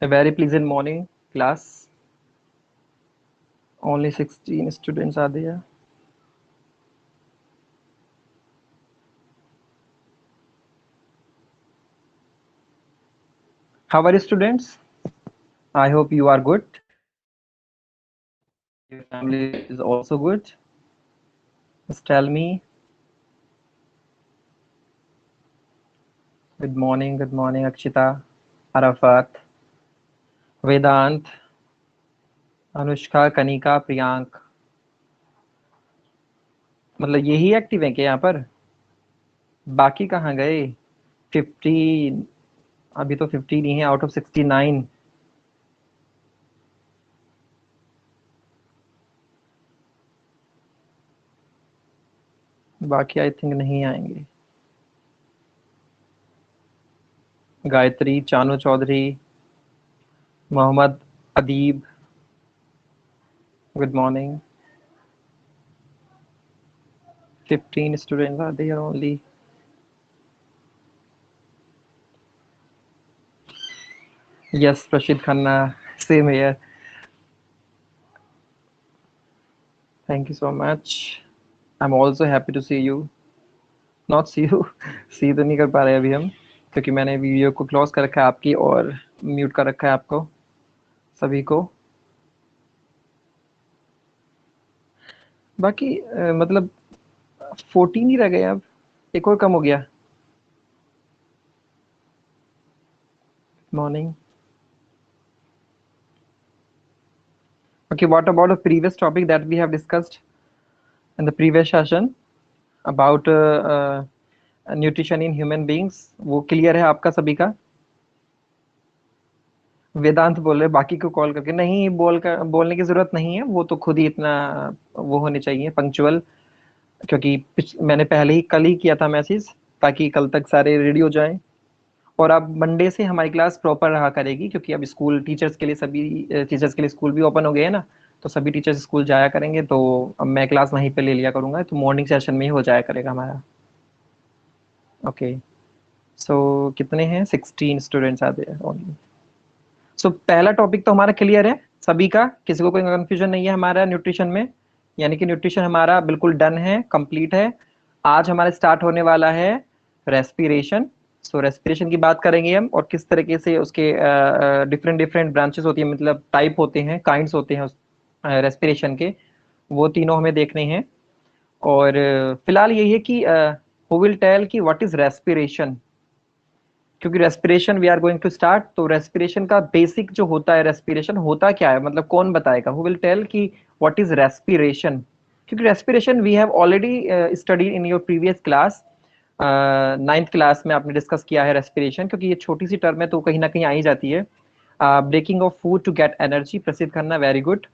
A very pleasant morning, class. Only 16 students are there. How are you, students? I hope you are good. Your family is also good. Just tell me. Good morning, Akshita, Arafat, Vedant, Anushka, Kanika, Priyank. मतलब यही active है क्या यहाँ पर? बाकी कहाँ गए? 50। अभी तो 50 ही है आउट ऑफ 69। बाकी आई थिंक नहीं आएंगे। गायत्री, चानू चौधरी, मोहम्मद अदीब, good morning. 15 students are there only. Yes, Rashid Khanna, same here. Thank you so much. I'm also happy to see you. Not see you. see तो नहीं कर पा रहे अभी हम, क्योंकि मैंने वीडियो को क्लोज कर रखा है आपकी और म्यूट कर रखा है आपको सभी को। बाकी मतलब 14 ही रह गए अब, एक और कम हो गया। Morning. Okay, what about the previous topic that we have discussed in the previous session about nutrition in human beings? वो क्लियर है आपका सभी का? वेदांत बोल रहे बाकी को कॉल करके, नहीं बोलने की जरूरत नहीं है, वो तो खुद ही इतना वो होने चाहिए पंक्चुअल, क्योंकि मैंने पहले ही कल ही किया था मैसेज, ताकि कल तक सारे रेडी हो जाएं। और अब मंडे से हमारी क्लास प्रॉपर रहा करेगी, क्योंकि अब स्कूल टीचर्स के लिए, सभी टीचर्स के लिए स्कूल भी ओपन हो गए हैं ना, तो सभी टीचर्स स्कूल जाया करेंगे, तो अब मैं क्लास वहीं पे ले लिया करूंगा, तो मॉर्निंग सेशन में ही हो जाया करेगा हमारा। ओके, सो कितने हैं? 16 स्टूडेंट्स आते हैं ओनली। सो पहला टॉपिक तो हमारा क्लियर है सभी का, किसी को कोई कंफ्यूजन नहीं है हमारा न्यूट्रिशन में, यानी कि न्यूट्रिशन हमारा बिल्कुल डन है, कंप्लीट है। आज हमारा स्टार्ट होने वाला है रेस्पिरेशन। सो रेस्पिरेशन की बात करेंगे हम, और किस तरीके से उसके डिफरेंट डिफरेंट ब्रांचेस होती है, मतलब टाइप होते हैं, काइंड्स होते हैं उस रेस्पिरेशन के, वो तीनों हमें देखने हैं। और फिलहाल यही है कि हु विल टेल कि व्हाट इज रेस्पिरेशन, क्योंकि respiration we are going to start. तो रेस्पिरेशन का बेसिक जो होता है, रेस्पिरेशन होता क्या है, मतलब कौन बताएगा? हु विल टेल कि व्हाट इज रेस्पिरेशन? क्योंकि respiration we have already study in your previous class, 9th class में आपने डिस्कस किया है रेस्पिरेशन, क्योंकि ये छोटी सी टर्म है तो कहीं ना कहीं आ ही जाती है। Breaking of food to get energy, प्रसिद्ध करना, वेरी गुड।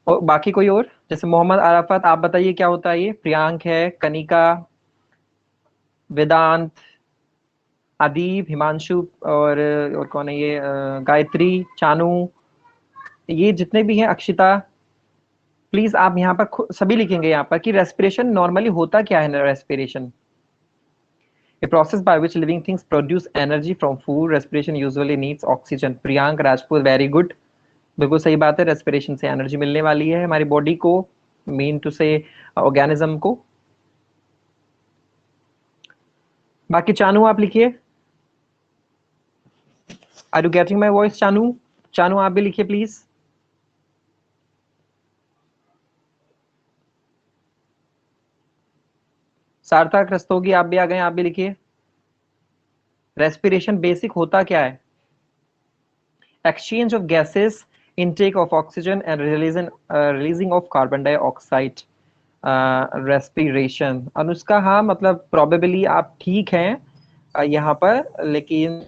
और बाकी कोई और, जैसे मोहम्मद आराफत, आप बताइए क्या होता है ये? प्रियांक है, कनिका, वेदांत, अदीब, हिमांशु, और कौन है ये, गायत्री, चानू, ये जितने भी हैं, अक्षिता, प्लीज आप यहाँ पर सभी लिखेंगे यहाँ पर कि रेस्पिरेशन नॉर्मली होता क्या है। Respiration a process by which living things produce energy from food. Respiration usually needs oxygen. Priyank Rajput, very good, बिल्कुल सही बात है, रेस्पिरेशन से एनर्जी मिलने वाली है हमारी बॉडी को, मीन टू से ऑर्गेनिज्म को। बाकी चानू आप लिखिए, are you getting my voice? Chanu, Chanu आप भी लिखिए प्लीज। सार्थक रस्तोगी आप भी आ गए, आप भी लिखिए। रेस्पिरेशन बेसिक होता क्या है? Exchange of gases, intake of oxygen and releasing of carbon dioxide, respiration. Anushka, हाँ मतलब प्रोबेबली आप ठीक हैं यहाँ पर, लेकिन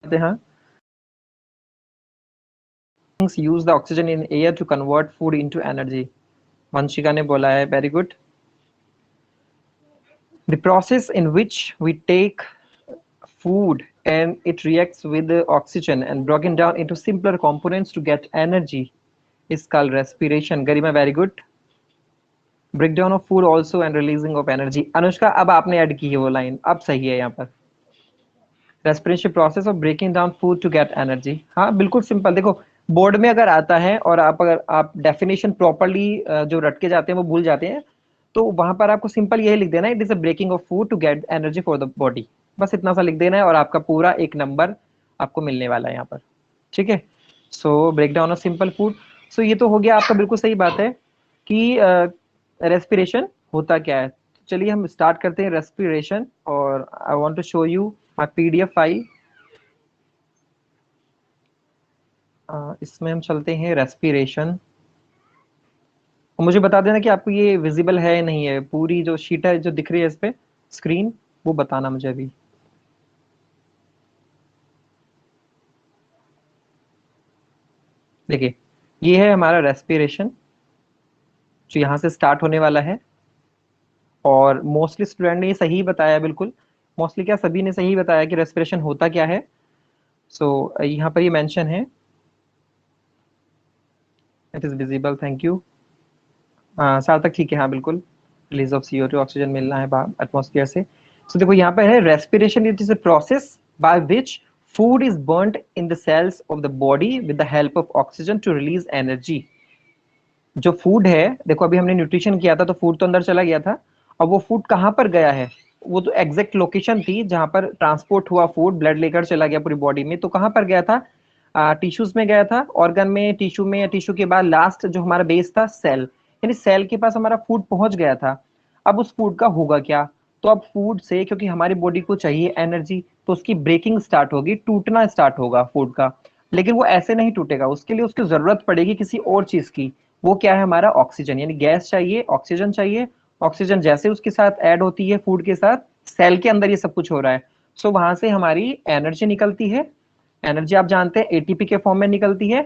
हाँ, use the oxygen in air to convert food into energy, Vanshika ने बोला है, very good. The process in which we take food and it reacts with the oxygen and broken down into simpler components to get energy is called respiration. Garima, very good. Breakdown of food also and releasing of energy. Anushka, अब आपने add की है वो line, अब सही है यहाँ पर. Respiration process of breaking down food to get energy. हाँ बिल्कुल सिंपल. देखो बोर्ड में अगर आता है और अगर आप डेफिनेशन प्रॉपर्ली जो रट के जाते हैं वो भूल जाते हैं, तो वहां पर आपको सिंपल यही लिख देना है, it is a breaking of food to get energy for the body. बस इतना सा लिख देना है और आपका पूरा एक नंबर आपको मिलने वाला है यहाँ पर. ठीक है. So break down of simple food. So ये तो हो गया आपका. बिल्कुल सही बात है कि रेस्पिरेशन होता क्या है. चलिए हम स्टार्ट करते हैं रेस्पिरेशन. और I want to show you my PDF file. इसमें हम चलते हैं रेस्पिरेशन. मुझे बता देना कि आपको ये विजिबल है या नहीं है. पूरी जो शीट है जो दिख रही है इस पे स्क्रीन, वो बताना मुझे अभी. देखिए ये है हमारा रेस्पिरेशन जो यहाँ से स्टार्ट होने वाला है. और मोस्टली स्टूडेंट ने ये सही बताया. बिल्कुल मोस्टली क्या, सभी ने सही बताया कि रेस्पिरेशन होता क्या है. सो यहाँ पर ये मेंशन है. It is visible. Thank you. सार्थक ठीक है. हाँ बिल्कुल. रिलीज ऑफ CO2, ऑक्सीजन मिलना है एटमॉस्फेयर से. सो देखो यहाँ पर है respiration it is a process by which food is burned in the cells of the body with the help of oxygen to release energy. जो फूड है, देखो अभी हमने न्यूट्रिशन किया था तो फूड तो अंदर चला गया था. अब वो फूड कहाँ पर गया है, वो तो एग्जैक्ट लोकेशन थी जहां पर ट्रांसपोर्ट हुआ फूड, ब्लड लेकर चला गया पूरी बॉडी में. तो कहाँ पर गया था, टिश्यूज में गया था, ऑर्गन में, टिश्यू में. टिश्यू के बाद लास्ट जो हमारा बेस था सेल, यानी सेल के पास हमारा फूड पहुंच गया था. अब उस फूड का होगा क्या, तो अब फूड से क्योंकि हमारी बॉडी को चाहिए एनर्जी, तो उसकी ब्रेकिंग स्टार्ट होगी, टूटना स्टार्ट होगा फूड का. लेकिन वो ऐसे नहीं टूटेगा, उसके लिए उसकी जरूरत पड़ेगी किसी और चीज की. वो क्या है हमारा ऑक्सीजन, यानी गैस चाहिए, ऑक्सीजन चाहिए. ऑक्सीजन जैसे उसके साथ ऐड होती है फूड के साथ, सेल के अंदर ये सब कुछ हो रहा है. सो वहां से हमारी एनर्जी निकलती है. एनर्जी आप जानते हैं एटीपी के फॉर्म में निकलती है,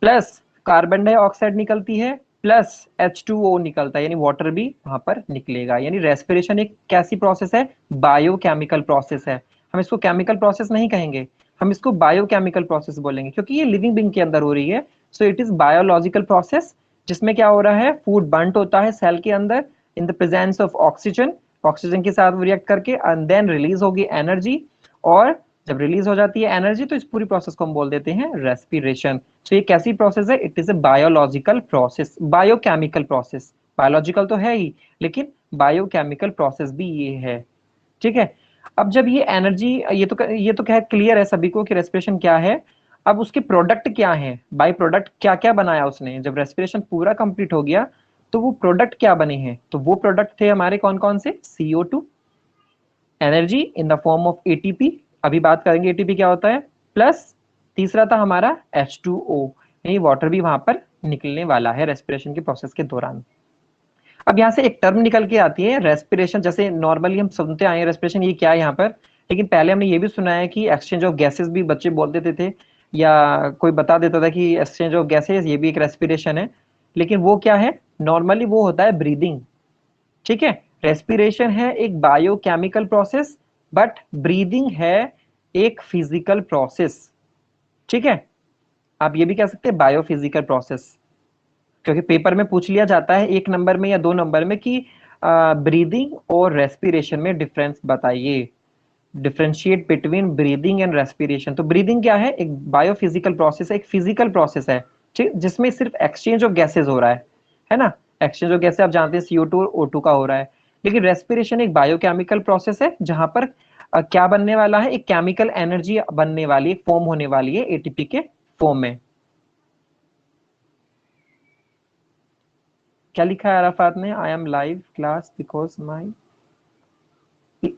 प्लस कार्बन डाइऑक्साइड निकलती है, प्लस H2O निकलता है, यानी वाटर भी वहां पर निकलेगा. यानी रेस्पिरेशन एक कैसी प्रोसेस है, बायोकेमिकल प्रोसेस है. हम इसको केमिकल प्रोसेस नहीं कहेंगे, हम इसको बायोकेमिकल प्रोसेस बोलेंगे, क्योंकि ये लिविंग बीइंग के अंदर हो रही है. So it is biological process जिसमें क्या हो रहा है, फूड बंट होता है सेल के अंदर इन the presence of oxygen. Oxygen के साथ रिएक्ट करके एंड देन रिलीज होगी एनर्जी. और जब रिलीज हो जाती है एनर्जी तो इस पूरी प्रोसेस को हम बोल देते हैं रेस्पिरेशन. तो ये कैसी प्रोसेस है, it is a biological process, biochemical process. Biological तो है ही, लेकिन बायोकेमिकल प्रोसेस भी ये है. ठीक है. अब जब ये एनर्जी, ये तो क्या क्लियर है सभी को कि रेस्पिरेशन क्या है. अब उसके प्रोडक्ट क्या है, बाई प्रोडक्ट क्या क्या बनाया उसने. जब रेस्पिरेशन पूरा कंप्लीट हो गया तो वो प्रोडक्ट क्या बने हैं, तो वो प्रोडक्ट थे हमारे कौन कौन से, CO2, energy in the form of ATP, अभी बात करेंगे ATP क्या होता है, प्लस तीसरा था हमारा H2O, यानी वाटर भी वहां पर निकलने वाला है रेस्पिरेशन के प्रोसेस के दौरान. अब यहाँ से एक टर्म निकल के आती है रेस्पिरेशन. जैसे नॉर्मली हम सुनते आए हैं रेस्पिरेशन ये क्या है यहाँ पर, लेकिन पहले हमने ये भी सुना है कि एक्सचेंज ऑफ गैसेस भी बच्चे बोल देते थे, या कोई बता देता था कि एक्सचेंज ऑफ गैसेस ये भी एक रेस्पिरेशन है. लेकिन वो क्या है, नॉर्मली वो होता है ब्रीदिंग. ठीक है. रेस्पिरेशन है एक बायोकेमिकल प्रोसेस, बट ब्रीदिंग है एक फिजिकल प्रोसेस. ठीक है. आप ये भी कह सकते हैं बायोफिजिकल प्रोसेस, क्योंकि पेपर में पूछ लिया जाता है 1 नंबर में या 2 नंबर में कि ब्रीदिंग और रेस्पिरेशन में डिफरेंस बताइए, differentiate between breathing and respiration. तो ब्रीदिंग क्या है, एक बायोफिजिकल प्रोसेस है, एक फिजिकल प्रोसेस है, ठीक, जिसमें सिर्फ एक्सचेंज ऑफ गैसेस हो रहा है ना. एक्सचेंज ऑफ गैसेस आप जानते हैं CO2 और O2 का हो रहा है. लेकिन रेस्पिरेशन एक बायोकेमिकल प्रोसेस है जहां पर क्या बनने वाला है, एक केमिकल एनर्जी बनने वाली, एक फॉर्म होने वाली है ATP के फॉर्म में. क्या लिखा है अराफात ने, I am live class because my,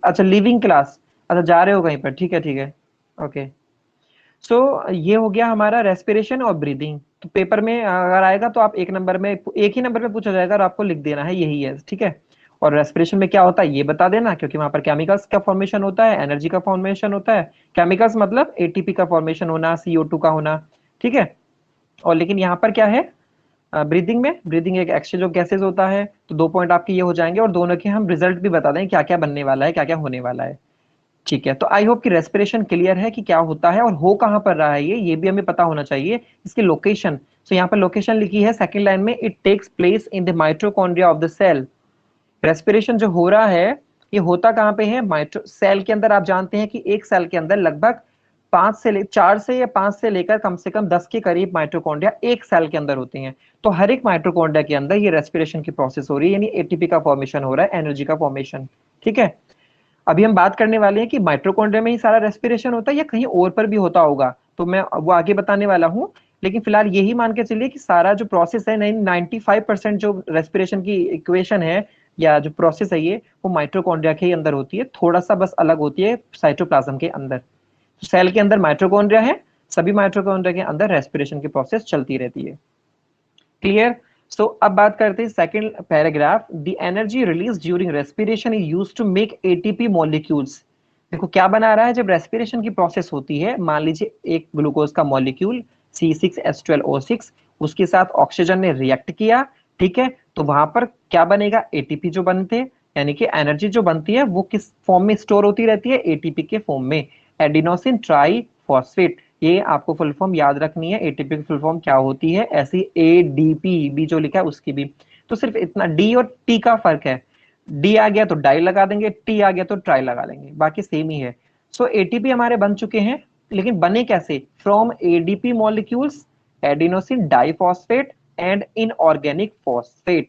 अच्छा लिविंग क्लास, अच्छा जा रहे हो कहीं पर, ठीक है ठीक है, ओके. सो ये हो गया हमारा रेस्पिरेशन और ब्रीदिंग. तो पेपर में अगर आएगा तो आप 1 नंबर में, एक ही नंबर में पूछा जाएगा और आपको लिख देना है यही है. ठीक है. और रेस्पिरेशन में क्या होता है ये बता देना, क्योंकि वहां पर केमिकल्स का फॉर्मेशन होता है, एनर्जी का फॉर्मेशन होता है. केमिकल्स मतलब ATP का फॉर्मेशन होना, CO2 का होना. ठीक है. और लेकिन यहाँ पर क्या है, ब्रीदिंग एक एक्सचेंज ऑफ गैसेज होता है, तो 2 पॉइंट आपके ये हो जाएंगे, और दोनों के हम रिजल्ट भी बता दें क्या क्या बनने वाला है, क्या क्या होने वाला है। ठीक है, तो आई होप कि रेस्पिरेशन क्लियर है कि क्या होता है और हो कहां पर रहा है, ये भी हमें पता होना चाहिए, इसकी लोकेशन। तो यहाँ पर लोकेशन लिखी है सेकंड लाइन में, it takes place in the mitochondria of the cell. Respiration जो हो रहा है ये होता कहाँ पे है, माइट्रो सेल के अंदर। आप जानते हैं कि एक सेल के अंदर लगभग 4 से या 5 से लेकर कम से कम 10 के करीब माइटोकॉन्ड्रिया एक सेल के अंदर होते हैं। तो हर एक माइटोकॉन्ड्रिया के अंदर ये रेस्पिरेशन की प्रोसेस हो रही है, यानी एटीपी का फॉर्मेशन हो रहा है, एनर्जी का फॉर्मेशन। ठीक है, अभी हम बात करने वाले हैं कि माइटोकॉन्ड्रिया में ही सारा रेस्पिरेशन होता है या कहीं और पर भी होता होगा, तो मैं वो आगे बताने वाला हूँ। लेकिन फिलहाल यही मान के चलिए कि सारा जो प्रोसेस है 95% जो रेस्पिरेशन की इक्वेशन है या जो प्रोसेस है ये, वो माइटोकॉन्ड्रिया के ही अंदर होती है, थोड़ा सा बस अलग होती है साइटोप्लाज्म के अंदर। तो सेल के अंदर माइटोकॉन्ड्रिया है, सभी माइटोकॉन्ड्रिया के अंदर रेस्पिरेशन की प्रोसेस चलती रहती है। क्लियर? सो अब बात करते हैं second paragraph, the energy release during respiration is used to make ATP molecules. देखो क्या बना रहा है, जब रेस्पिरेशन की प्रोसेस होती है, मान लीजिए एक ग्लूकोज का मॉलिक्यूल C6H12O6 उसके साथ ऑक्सीजन ने रिएक्ट किया, ठीक है, तो वहां पर क्या बनेगा, एटीपी जो बनते हैं, यानी कि एनर्जी जो बनती है वो किस फॉर्म में स्टोर होती रहती है, एटीपी के फॉर्म में, एडिनोसिन ट्राई फॉस्फेट। ये आपको फुल फॉर्म याद रखनी है, एटीपी की फुल फॉर्म क्या होती है, ऐसी एडीपी भी जो लिखा है उसकी भी। तो सिर्फ इतना डी और टी का फर्क है, डी आ गया तो डाई लगा देंगे, टी आ गया तो ट्राई लगा लेंगे, बाकी सेम ही है। सो एटीपी हमारे बन चुके हैं, लेकिन बने कैसे, from ADP molecules, adenosine diphosphate and inorganic phosphate.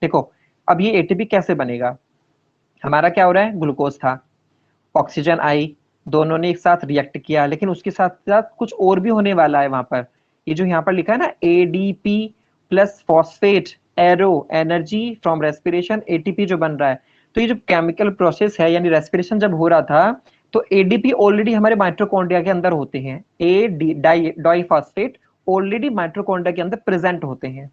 देखो अब ये एटीपी कैसे बनेगा, हमारा क्या हो रहा है, ग्लूकोज था, ऑक्सीजन आई, दोनों ने एक साथ रिएक्ट किया, लेकिन उसके साथ साथ कुछ और भी होने वाला है वहां पर। ये जो यहाँ पर लिखा है ना, ADP plus phosphate arrow energy from respiration, ATP जो बन रहा है। तो ये जो केमिकल प्रोसेस है, यानी रेस्पिरेशन जब हो रहा था, तो एडीपी ऑलरेडी हमारे माइटोकॉन्ड्रिया के अंदर होते हैं, ए डाई फॉस्फेट ऑलरेडी माइटोकॉन्ड्रिया के अंदर प्रेजेंट होते हैं,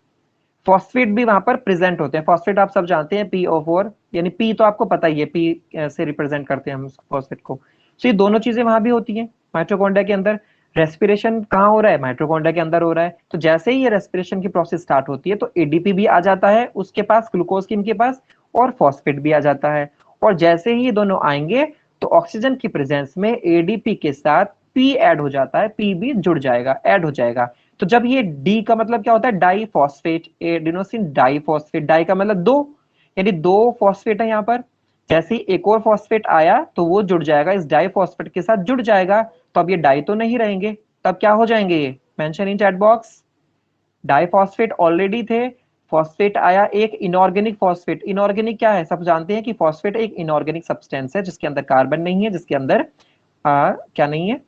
फॉस्फेट भी वहां पर प्रेजेंट होते हैं। फॉस्फेट आप सब जानते हैं, PO4, यानी पी तो आपको पता ही है, पी से रिप्रेजेंट करते हैं हम फॉस्फेट को। तो ये दोनों चीजें वहां भी होती हैं माइटोकॉन्ड्रिया के अंदर। रेस्पिरेशन कहाँ हो रहा है, माइटोकॉन्ड्रिया के अंदर हो रहा है। तो जैसे ही ये रेस्पिरेशन की प्रोसेस स्टार्ट होती है, तो एडीपी भी आ जाता है उसके पास, ग्लूकोज की इनके पास, और फॉस्फेट भी आ जाता है। और जैसे ही ये दोनों आएंगे, तो ऑक्सीजन की प्रेजेंस में एडीपी के साथ पी ऐड हो जाता है, पी भी जुड़ जाएगा, ऐड हो जाएगा। तो जब ये डी का मतलब क्या होता है, di phosphate, adenosine di phosphate, di का मतलब दो, यानी दो फॉस्फेट है यहाँ पर। जैसे ही एक और फॉस्फेट आया तो वो जुड़ जाएगा, इस डाई फॉस्फेट के साथ जुड़ जाएगा। तो अब ये डाई तो नहीं रहेंगे, तब क्या हो जाएंगे, ये mention in chat box. Di phosphate already थे, फॉस्फेट आया एक इनऑर्गेनिक फॉस्फेट। इनऑर्गेनिक क्या है, सब जानते हैं कि फॉस्फेट एक इनऑर्गेनिक सब्सटेंस है जिसके अंदर कार्बन नहीं है, जिसके अंदर क्या नहीं है,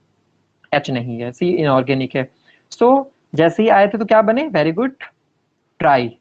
H नहीं है, सी इनऑर्गेनिक है। सो जैसे ही आए थे तो क्या बने, वेरी गुड, ट्राई,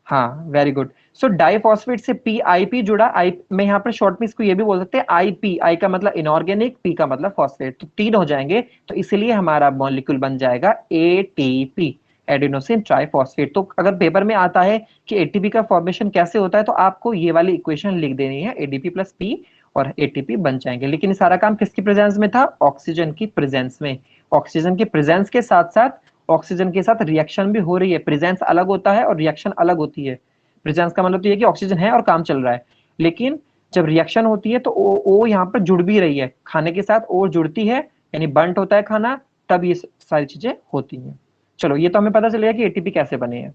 हाँ वेरी गुड। सो डाइफॉस्फेट से PIP जुड़ा, आई मैं यहाँ पर शॉर्ट में इसको ये भी बोल सकते हैं IP, आई का मतलब इनऑर्गेनिक, P का मतलब फॉस्फेट, तो तीन हो जाएंगे। तो इसलिए हमारा मॉलिक्यूल बन जाएगा ATP, एडिनोसिन ट्राइफॉस्फेट। तो अगर पेपर में आता है कि एटीपी का फॉर्मेशन कैसे होता है, तो आपको ये वाली इक्वेशन लिख देनी है, ADP प्लस P और ATP बन जाएंगे। लेकिन ये सारा काम किसकी प्रेजेंस में था, ऑक्सीजन की प्रेजेंस में। ऑक्सीजन की प्रेजेंस के साथ साथ ऑक्सीजन के साथ रिएक्शन भी हो रही है, प्रेजेंस अलग होता है और रिएक्शन अलग होती है। प्रेजेंस का मतलब तो ये कि ऑक्सीजन है और काम चल रहा है, लेकिन जब रिएक्शन होती है तो ओ यहाँ पर जुड़ भी रही है, खाने के साथ ओ जुड़ती है, यानी बंट होता है खाना, तब ये सारी चीजें होती हैं। चलो ये तो हमें पता चलेगा कि एटीपी कैसे बने हैं।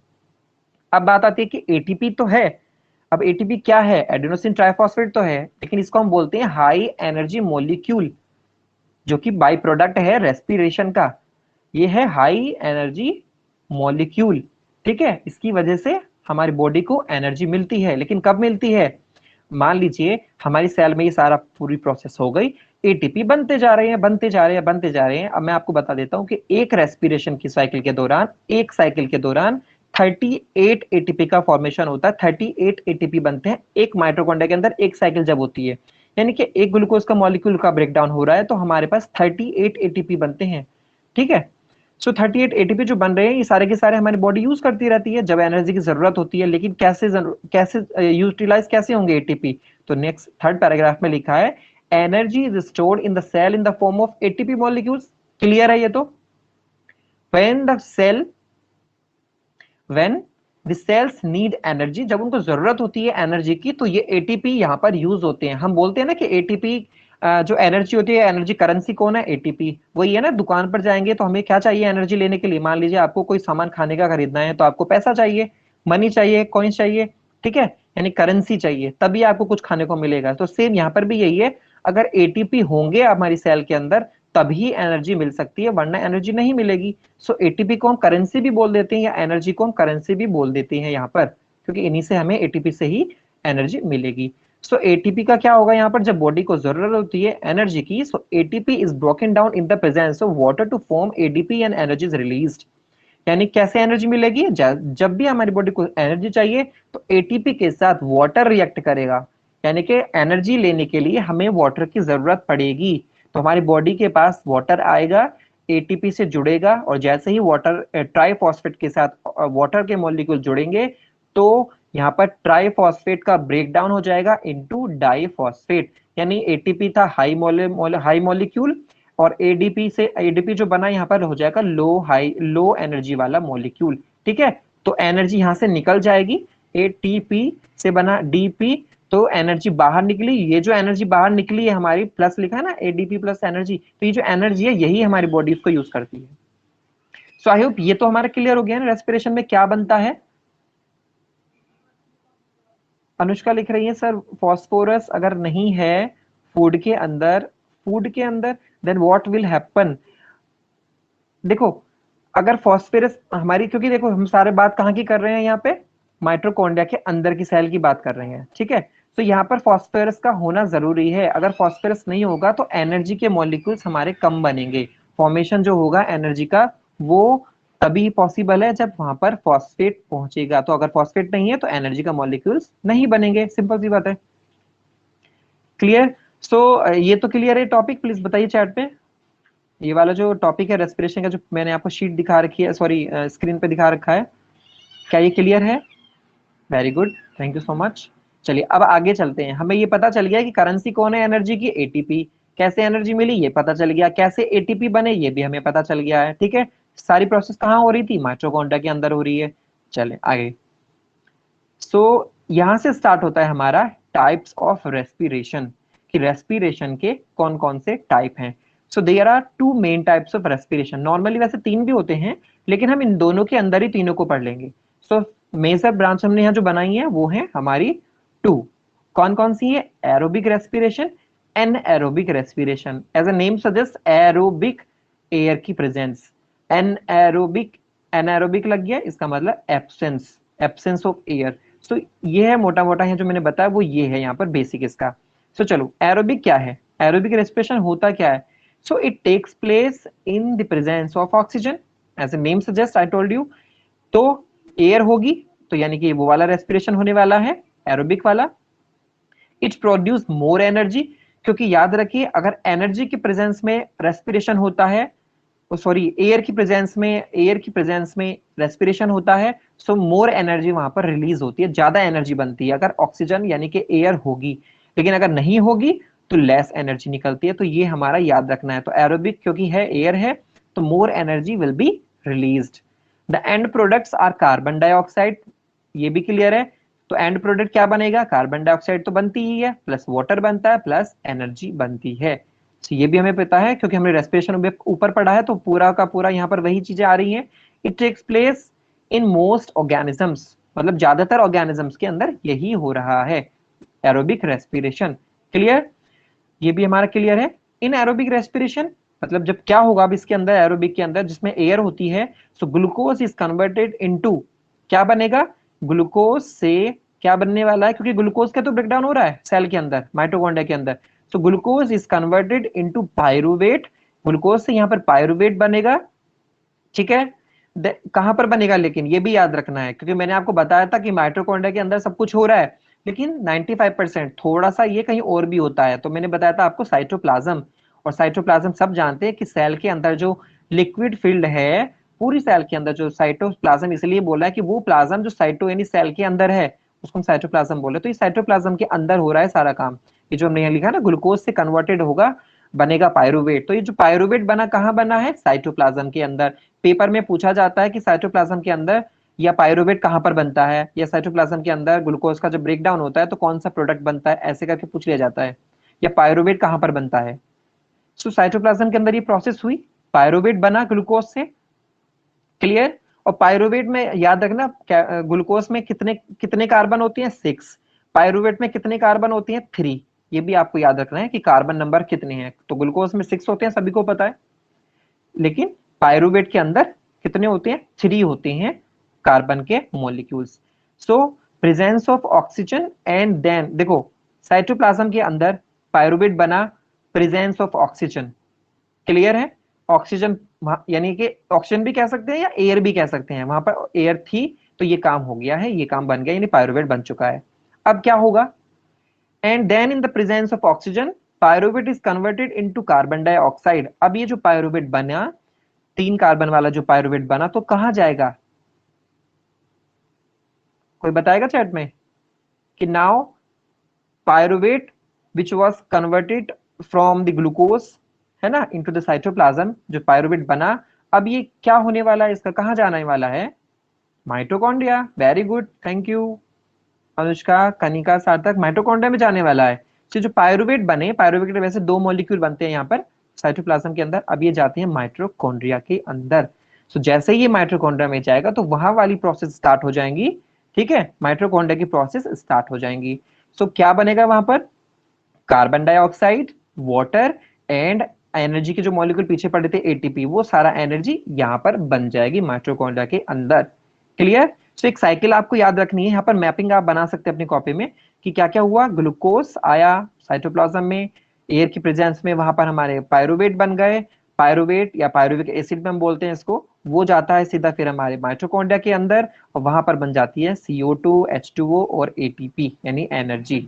अब बात आती है कि एटीपी तो है, अब एटीपी क्या है, एडेनोसिन ट्राइफॉस्फेट तो है, लेकिन इसको हम बोलते हैं हाई एनर्जी मॉलिक्यूल, जो कि बाई प्रोडक्ट है रेस्पिरेशन का। ये है हाई एनर्जी मॉलिक्यूल, ठीक है, इसकी वजह से हमारी बॉडी को एनर्जी मिलती है। लेकिन कब मिलती है, मान लीजिए हमारी सेल में ये सारा पूरी प्रोसेस हो गई, एटीपी बनते जा रहे हैं, बनते जा रहे हैं, बनते जा रहे हैं। अब मैं आपको बता देता हूं कि एक रेस्पिरेशन की साइकिल के दौरान, एक साइकिल के दौरान 38 एटीपी का फॉर्मेशन होता है, 38 एटीपी बनते हैं एक माइटोकॉन्ड्रिया के अंदर, एक साइकिल जब होती है। यानी कि एक ग्लूकोज का मॉलिक्यूल का ब्रेकडाउन हो रहा है तो हमारे पास 38 एटीपी बनते हैं, ठीक है। सो 38 एटीपी जो बन रहे हैं, ये सारे के सारे हमारी बॉडी यूज करती रहती है जब एनर्जी की जरूरत होती है। लेकिन कैसे यूटिलाइज कैसे होंगे एटीपी, तो नेक्स्ट थर्ड पैराग्राफ में लिखा है, energy is stored in the cell in the form of ATP molecules. Clear है ये तो, when the cell when the cells need energy, जब उनको जरूरत होती है एनर्जी की, तो ये एटीपी यहाँ पर यूज होते हैं। हम बोलते हैं ना कि एटीपी जो एनर्जी होती है, एनर्जी करेंसी कौन है? एटीपी। वही है ना, दुकान पर जाएंगे तो हमें क्या चाहिए एनर्जी लेने के लिए? मान लीजिए आपको कोई सामान खाने का खरीदना है तो आपको पैसा चाहिए, मनी चाहिए, कॉइन्स चाहिए, ठीक है, यानी करेंसी चाहिए, तभी आपको कुछ खाने को मिलेगा। तो सेम यहाँ पर भी यही है, अगर एटीपी होंगे हमारी सेल के अंदर तभी एनर्जी मिल सकती है, वरना एनर्जी नहीं मिलेगी। सो एटीपी को हम करेंसी भी बोल देते हैं या एनर्जी को हम करेंसी भी बोल देते हैं यहाँ पर, क्योंकि इन्हीं से हमें एटीपी से ही एनर्जी मिलेगी। सो एटीपी का क्या होगा यहाँ पर? जब बॉडी को जरूरत होती है एनर्जी की, so ATP is broken down in the presence of water to form ADP and energy is released. यानी कैसे एनर्जी मिलेगी? जब भी हमारी बॉडी को एनर्जी चाहिए तो एटीपी के साथ वाटर रिएक्ट करेगा, यानी कि एनर्जी लेने के लिए हमें वाटर की जरूरत पड़ेगी, तो हमारी बॉडी के पास वाटर आएगा, एटीपी से जुड़ेगा, और जैसे ही वाटर ट्राइफॉस्फेट के साथ वाटर के मॉलिक्यूल जुड़ेंगे तो यहाँ पर ट्राइफॉस्फेट का ब्रेकडाउन हो जाएगा इनटू डाइफॉस्फेट, यानी एटीपी था हाई मॉलिक्यूल, और एडीपी से एडीपी जो बना यहाँ पर हो जाएगा लो एनर्जी वाला मॉलिक्यूल, ठीक है। तो एनर्जी यहाँ से निकल जाएगी, एटीपी से बना डीपी, तो एनर्जी बाहर निकली। ये जो एनर्जी बाहर निकली है हमारी, प्लस लिखा है ना एडीपी प्लस एनर्जी, तो ये जो एनर्जी है यही हमारी बॉडी उसको यूज करती है। सो आई होप ये तो हमारा क्लियर हो गया ना, रेस्पिरेशन में क्या बनता है। अनुष्का लिख रही है सर फॉस्फोरस अगर नहीं है फूड के अंदर, देन व्हाट विल हैपन। देखो, अगर फॉस्फोरस हमारी, क्योंकि देखो हम सारे बात कहाँ की कर रहे हैं यहाँ पे, माइटोकॉन्ड्रिया के अंदर की सेल की बात कर रहे हैं, ठीक है। तो यहाँ पर फॉस्फोरस का होना जरूरी है, अगर फॉस्फोरस नहीं होगा तो एनर्जी के मॉलिक्यूल्स हमारे कम बनेंगे, फॉर्मेशन जो होगा एनर्जी का वो तभी पॉसिबल है जब वहां पर फॉस्फेट पहुंचेगा। तो अगर फॉस्फेट नहीं है तो एनर्जी का मॉलिक्यूल्स नहीं बनेंगे, सिंपल सी बात है। क्लियर? सो ये तो क्लियर है टॉपिक, प्लीज बताइए चैट पे। ये वाला जो टॉपिक है रेस्पिरेशन का, जो मैंने आपको शीट दिखा रखी है, सॉरी स्क्रीन पे दिखा रखा है, क्या ये क्लियर है? Very good, thank you so much. चलिए अब आगे चलते हैं। हमें ये पता चल गया कि करेंसी कौन है एनर्जी की? एटीपी। कैसे एनर्जी मिली ये पता चल गया, कैसे एटीपी बने ये भी हमें पता चल गया है, ठीक है। सारी प्रोसेस कहाँ हो रही थी? माइटोकॉन्ड्रिया के अंदर हो रही है। चले आगे। सो यहां से स्टार्ट होता है हमारा टाइप्स ऑफ रेस्पिरेशन, कि रेस्पिरेशन के कौन कौन से टाइप हैं। So there are two main types of respiration. Normally वैसे तीन भी होते हैं, लेकिन हम इन दोनों के अंदर ही तीनों को पढ़ लेंगे। सो मेजर ब्रांच हमने यहाँ जो बनाई है वो है हमारी टू। कौन कौन सी है? Aerobic respiration, anaerobic respiration. As a name suggest, aerobic air की प्रेजेंस, एनएरोबिक, एनारोबिक लग गया, इसका मतलब एब्सेंस ऑफ एयर। सो ये है मोटा मोटा है जो मैंने बताया, वो ये है यहाँ पर बेसिक इसका। सो चलो एरोबिक क्या है? एरोबिक रेस्पिरेशन होता क्या है? So it takes place in the presence of oxygen, as a name suggest, I told you. तो एयर होगी तो यानी कि वो वाला रेस्पिरेशन होने वाला है, एरोबिक वाला। इट प्रोड्यूस मोर एनर्जी, क्योंकि याद रखिए अगर एनर्जी की प्रेजेंस में रेस्पिरेशन होता है, सॉरी एयर की प्रेजेंस में रेस्पिरेशन होता है, सो मोर एनर्जी वहां पर रिलीज होती है, ज्यादा एनर्जी बनती है अगर ऑक्सीजन यानी कि एयर होगी। लेकिन अगर नहीं होगी तो लेस एनर्जी निकलती है, तो ये हमारा याद रखना है। तो एरोबिक क्योंकि है एयर है तो more energy will be released. The end products are carbon dioxide, ये भी क्लियर है। तो एंड प्रोडक्ट क्या बनेगा? कार्बन डाइऑक्साइड तो बनती ही है, प्लस वाटर बनता है, प्लस एनर्जी बनती है। तो ये भी हमें पता है क्योंकि हमने रेस्पिरेशन ऊपर पढ़ा है, तो पूरा का पूरा यहाँ पर वही चीजें आ रही हैं। It takes place in most organisms, मतलब ज्यादातर ऑर्गेनिजम्स के अंदर यही हो रहा है, एरोबिक रेस्पिरेशन। क्लियर? ये भी हमारा क्लियर है। इन एरोबिक रेस्पिरेशन मतलब जब क्या होगा अब इसके अंदर, एरोबिक के अंदर जिसमें एयर होती है, so glucose is converted into, क्या बनेगा? ग्लूकोज से क्या बनने वाला है? क्योंकि ग्लूकोज का तो ब्रेकडाउन हो रहा है सेल के अंदर, माइटोकॉन्ड्रिया के अंदर। So glucose is converted into pyruvate, glucose से यहाँ पर पायरुवेट बनेगा, ठीक है। कहां पर बनेगा? लेकिन ये भी याद रखना है क्योंकि मैंने आपको बताया था कि माइटोकॉन्ड्रिया के अंदर सब कुछ हो रहा है, लेकिन 95% थोड़ा सा ये कहीं और भी होता है। तो मैंने बताया था आपको साइटोप्लाज्म, और साइटोप्लाज्म सब जानते हैं कि सेल के अंदर जो लिक्विड फील्ड है, पूरी सेल के अंदर जो साइटोप्लाज्म, इसलिए बोला है कि वो प्लाज्म जो साइटो यानी सेल के अंदर है उसको हम साइटोप्लाज्म बोले। तो ये साइटोप्लाज्म के अंदर हो रहा है सारा काम। ये जो हमने यहाँ लिखा ना, ग्लूकोज से कन्वर्टेड होगा, बनेगा पायरुवेट। तो ये जो पायरुवेट बना कहाँ बना है? साइटोप्लाज्म के अंदर। पेपर में पूछा जाता है कि साइटोप्लाज्म के अंदर या पायरुवेट कहाँ पर बनता है, या साइटोप्लाज्म के अंदर ग्लूकोज का जब ब्रेक डाउन होता है तो कौन सा प्रोडक्ट बनता है, ऐसे करके पूछ लिया जाता है, या पायरुवेट कहाँ पर बनता है। सो साइटोप्लाज्म के अंदर ये प्रोसेस हुई, पायरुवेट बना ग्लूकोज से, क्लियर। और पायरुवेट में याद रखना ग्लूकोज में कितने कितने कार्बन होती हैं, 6। पायरुवेट में कितने कार्बन होती हैं, 3। ये भी आपको याद रखना है कि कार्बन नंबर कितने हैं। तो ग्लूकोज में 6 होते हैं, सभी को पता है, लेकिन पायरुवेट के अंदर कितने होते हैं, 3 होते हैं कार्बन के molecules. So presence of oxygen and then देखो साइटोप्लाज्म के अंदर पायरुवेट बना, प्रेजेंस ऑफ ऑक्सीजन, क्लियर है। ऑक्सीजन यानी कि ऑक्सीजन भी कह सकते हैं या एयर भी कह सकते हैं, वहां पर एयर थी तो ये काम हो गया है, ये काम बन गया, यानी पायरुवेट बन चुका है। अब क्या होगा, and then in the presence of oxygen pyruvate is converted into carbon dioxide. अब ये जो पायरुवेट बना, 3 कार्बन वाला जो पायरुवेट बना, तो कहां जाएगा, कोई बताएगा चैट में कि now pyruvate which was converted from the glucose, है ना, इनटू द साइटोप्लाज्म, जो पायरुवेट बना, अब ये क्या होने वाला है, इसका कहां जाने वाला है, mitochondria. Very good, thank you Anushka, Kanika, सार्थक, माइटोकॉन्ड्रिया में जाने वाला है। तो जो पायरुवेट बने, पायरुवेट के वैसे 2 मॉलिक्यूल बनते हैं यहाँ पर साइटोप्लाज्म के अंदर, अब ये जाते हैं माइटोकॉन्ड्रिया के अंदर। तो जैसे ही ये माइटोकॉन्ड्रिया में जाएगा तो वहां वाली प्रोसेस स्टार्ट हो जाएंगी, ठीक है, माइटोकॉन्ड्रिया की प्रोसेस स्टार्ट हो जाएंगी। सो क्या बनेगा वहां पर, carbon dioxide, water and energy के जो मॉलिक्यूल पीछे पड़े थे एटीपी, वो सारा एनर्जी यहाँ पर बन जाएगी माइटोकॉन्ड्रिया के अंदर, क्लियर। सो एक साइकिल आपको याद रखनी है, यहाँ पर मैपिंग आप बना सकते हैं अपनी कॉपी में कि क्या क्या हुआ, ग्लूकोज आया साइटोप्लाज्म में, एयर की प्रेजेंस में वहां पर हमारे पायरुवेट बन गए, पायरुवेट या पायरुविक एसिड में हम बोलते हैं इसको, वो जाता है सीधा फिर हमारे माइटोकॉन्ड्रिया के अंदर और वहां पर बन जाती है CO2 H2O और एटीपी यानी एनर्जी,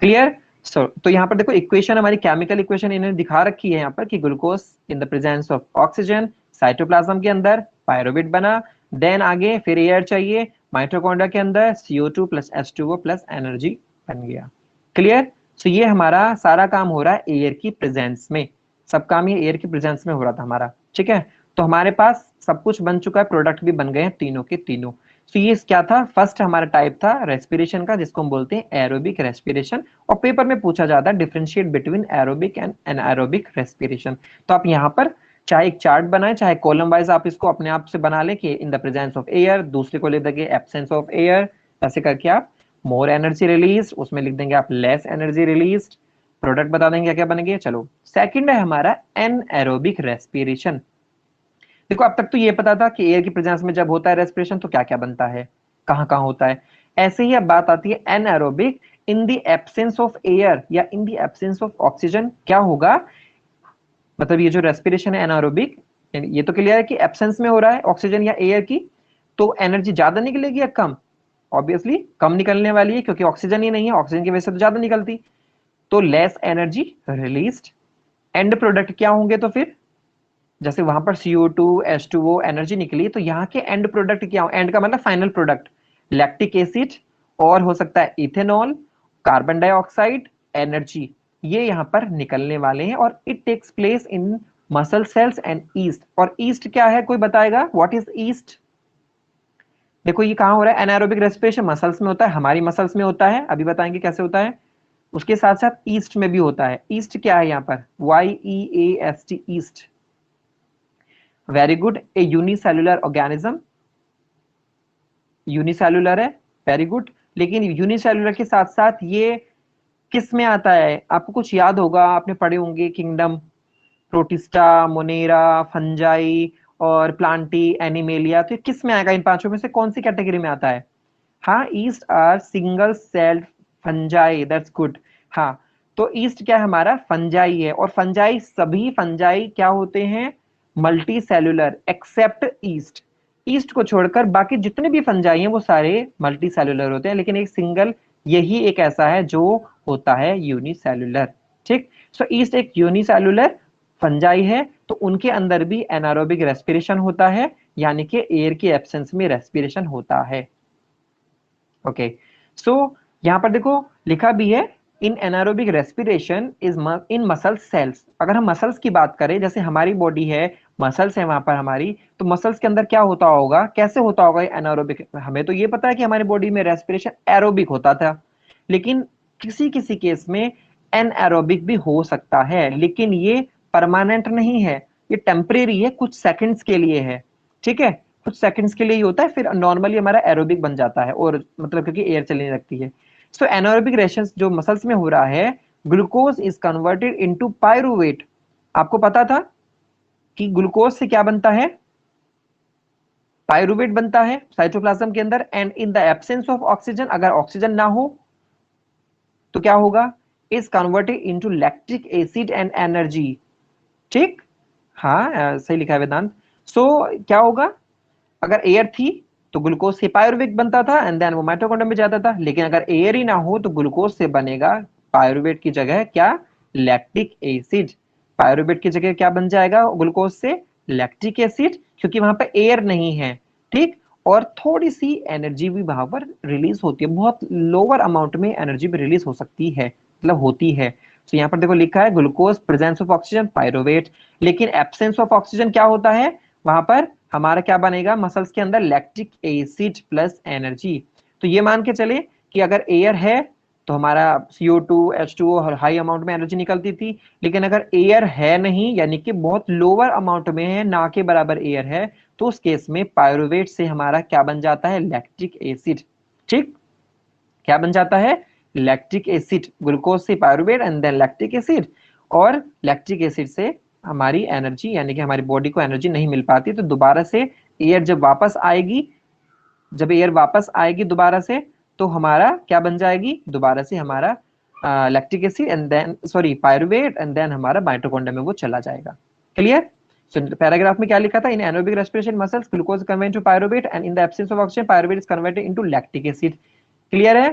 क्लियर। सो तो यहाँ पर देखो इक्वेशन, हमारी केमिकल इक्वेशन इन्होंने दिखा रखी है यहाँ पर कि glucose in the presence of oxygen cytoplasm के अंदर पायरुवेट बना, देन आगे फिर एयर चाहिए माइटोकॉन्ड्रिया के अंदर CO2 plus H2O plus energy बन गया, क्लियर। सो ये हमारा सारा काम हो रहा है एयर की प्रेजेंस में, सब काम ये एयर की प्रेजेंस में हो रहा था हमारा, ठीक है। तो हमारे पास सब कुछ बन चुका है, प्रोडक्ट भी बन गए हैं तीनों के तीनों। तो ये क्या था, फर्स्ट हमारा टाइप था रेस्पिरेशन का, जिसको हम बोलते हैं एरोबिक रेस्पिरेशन, और पेपर में पूछा जाता है differentiate between aerobic and anaerobic respiration. तो आप यहाँ पर चाहे एक चार्ट बनाए, चाहे कॉलम वाइज आप इसको अपने आप से बना ले कि इन द प्रेजेंस ऑफ एयर, दूसरे को लिख देंगे एब्सेंस ऑफ एयर, ऐसे करके आप मोर एनर्जी रिलीज, उसमें लिख देंगे आप लेस एनर्जी रिलीज, प्रोडक्ट बता देंगे क्या क्या बनेंगे। चलो सेकंड है हमारा एनएरोबिक रेस्पिरेशन। देखो अब तक तो ये पता था कि एयर की प्रेजेंस में जब होता है रेस्पिरेशन तो क्या क्या बनता है, कहाँ कहाँ होता है। ऐसे ही अब बात आती है anaerobic, in the absence of air या in the absence of oxygen क्या होगा, मतलब ये जो रेस्पिरेशन है एनारोबिक, ये तो क्लियर है कि एब्सेंस में हो रहा है ऑक्सीजन या एयर की, तो एनर्जी ज्यादा निकलेगी या कम, ऑब्वियसली कम निकलने वाली है क्योंकि ऑक्सीजन ही नहीं है, ऑक्सीजन की वजह से तो ज्यादा निकलती, तो less energy released. And product क्या होंगे, तो फिर जैसे वहां पर CO2 H2O एनर्जी निकली, तो यहाँ के एंड प्रोडक्ट क्या हो, एंड का मतलब फाइनल प्रोडक्ट, लैक्टिक एसिड और हो सकता है इथेनॉल, कार्बन डाइऑक्साइड, एनर्जी, ये यहाँ पर निकलने वाले हैं। और it takes place in muscle cells and yeast. और ईस्ट क्या है, कोई बताएगा व्हाट इज ईस्ट। देखो ये कहाँ हो रहा है, एनारोबिक रेस्पिरेशन मसल्स में होता है, हमारी मसल्स में होता है, अभी बताएंगे कैसे होता है। उसके साथ साथ ईस्ट में भी होता है। ईस्ट क्या है यहाँ पर, YEAST, ईस्ट, वेरी गुड, ए यूनिसेलुलर ऑर्गेनिज्म, यूनिसेलुलर है, वेरी गुड। लेकिन यूनिसेलुलर के साथ साथ ये किस में आता है, आपको कुछ याद होगा, आपने पढ़े होंगे किंगडम, प्रोटिस्टा, मोनेरा, फंजाई और प्लांटी, एनिमेलिया, तो ये किस में आएगा, इन पांचों में से कौन सी कैटेगरी में आता है। हाँ, yeast are single celled fungi, that's good. हाँ, तो ईस्ट क्या है हमारा, फंजाई है, और फंजाई सभी फंजाई क्या होते हैं, multicellular except yeast. Yeast को छोड़कर बाकी जितने भी फंजाई हैं वो सारे मल्टी सेलुलर होते हैं, लेकिन एक सिंगल यही एक ऐसा है जो होता है यूनिसेलुलर, ठीक। सो ईस्ट एक यूनिसेलुलर फंजाई है, तो उनके अंदर भी एनारोबिक रेस्पिरेशन होता है, यानी कि एयर की एब्सेंस में रेस्पिरेशन होता है। ओके, सो यहां पर देखो लिखा भी है इन anaerobic respiration is in muscle sales. अगर हम मसल्स की बात करें, जैसे हमारी बॉडी है, मसल्स है वहां पर हमारी, तो मसल्स के अंदर क्या होता होगा, कैसे होता होगा ये एनारोबिक? हमें तो ये पता है कि हमारी बॉडी में रेस्पिरेशन एरोबिक होता था, लेकिन किसी किसी केस में एनएरोबिक भी हो सकता है, लेकिन ये परमानेंट नहीं है, ये टेम्परेरी है, कुछ सेकंड्स के लिए है। ठीक है, कुछ सेकंड्स के लिए ही होता है, फिर नॉर्मली हमारा एरोबिक बन जाता है, और मतलब क्योंकि एयर चलने लगती है। सो एनारोबिक रेशंस जो मसल्स में हो रहा है, glucose is converted into pyruvate. आपको पता था कि ग्लूकोज से क्या बनता है? पायरुवेट बनता है साइटोप्लाज्म के अंदर। And in the absence of oxygen, अगर ऑक्सीजन ना हो तो क्या होगा? Is converted into lactic acid and energy. ठीक, हाँ सही लिखा है वेदांत। सो क्या होगा, अगर एयर थी तो ग्लूकोज से पायरुवेट बनता था एंड देन वो माइटोकॉन्ड्रिया में जाता था, लेकिन अगर एयर ही ना हो तो ग्लूकोज से बनेगा पायरुवेट की जगह क्या? Lactic acid. पायरुवेट की जगह क्या बन जाएगा ग्लूकोज से? लैक्टिक एसिड, क्योंकि वहां पर एयर नहीं है। ठीक, और थोड़ी सी एनर्जी भी वहां पर रिलीज होती है, बहुत लोअर अमाउंट में एनर्जी भी रिलीज हो सकती है, मतलब होती है। तो यहाँ पर देखो लिखा है glucose presence of oxygen pyruvate, लेकिन एब्सेंस ऑफ ऑक्सीजन क्या होता है वहां पर? हमारा क्या बनेगा मसल्स के अंदर? Lactic acid plus energy. तो ये मान के चले कि अगर एयर है तो हमारा CO2 H2O हाई अमाउंट में एनर्जी निकलती थी, लेकिन अगर एयर है नहीं, यानी कि बहुत लोअर अमाउंट में है, ना के बराबर एयर है, तो उस केस में पायरुवेट से हमारा क्या बन जाता है? Lactic acid. ठीक, क्या बन जाता है? Lactic acid. ग्लूकोज से pyruvate and then lactic acid, और लैक्टिक एसिड से हमारी एनर्जी, यानी कि हमारी बॉडी को एनर्जी नहीं मिल पाती, तो दोबारा से एयर जब वापस आएगी, जब एयर वापस आएगी दोबारा से, तो हमारा क्या बन जाएगी? दोबारा से हमारा lactic acid and then sorry pyruvate, and then हमारा माइटोकॉन्ड्रिया में वो चला जाएगा। क्लियर? सो पैराग्राफ में क्या लिखा था? In anaerobic respiration muscles glucose convert to pyruvate and in the absence of oxygen pyruvate is converted into lactic acid. Clear है?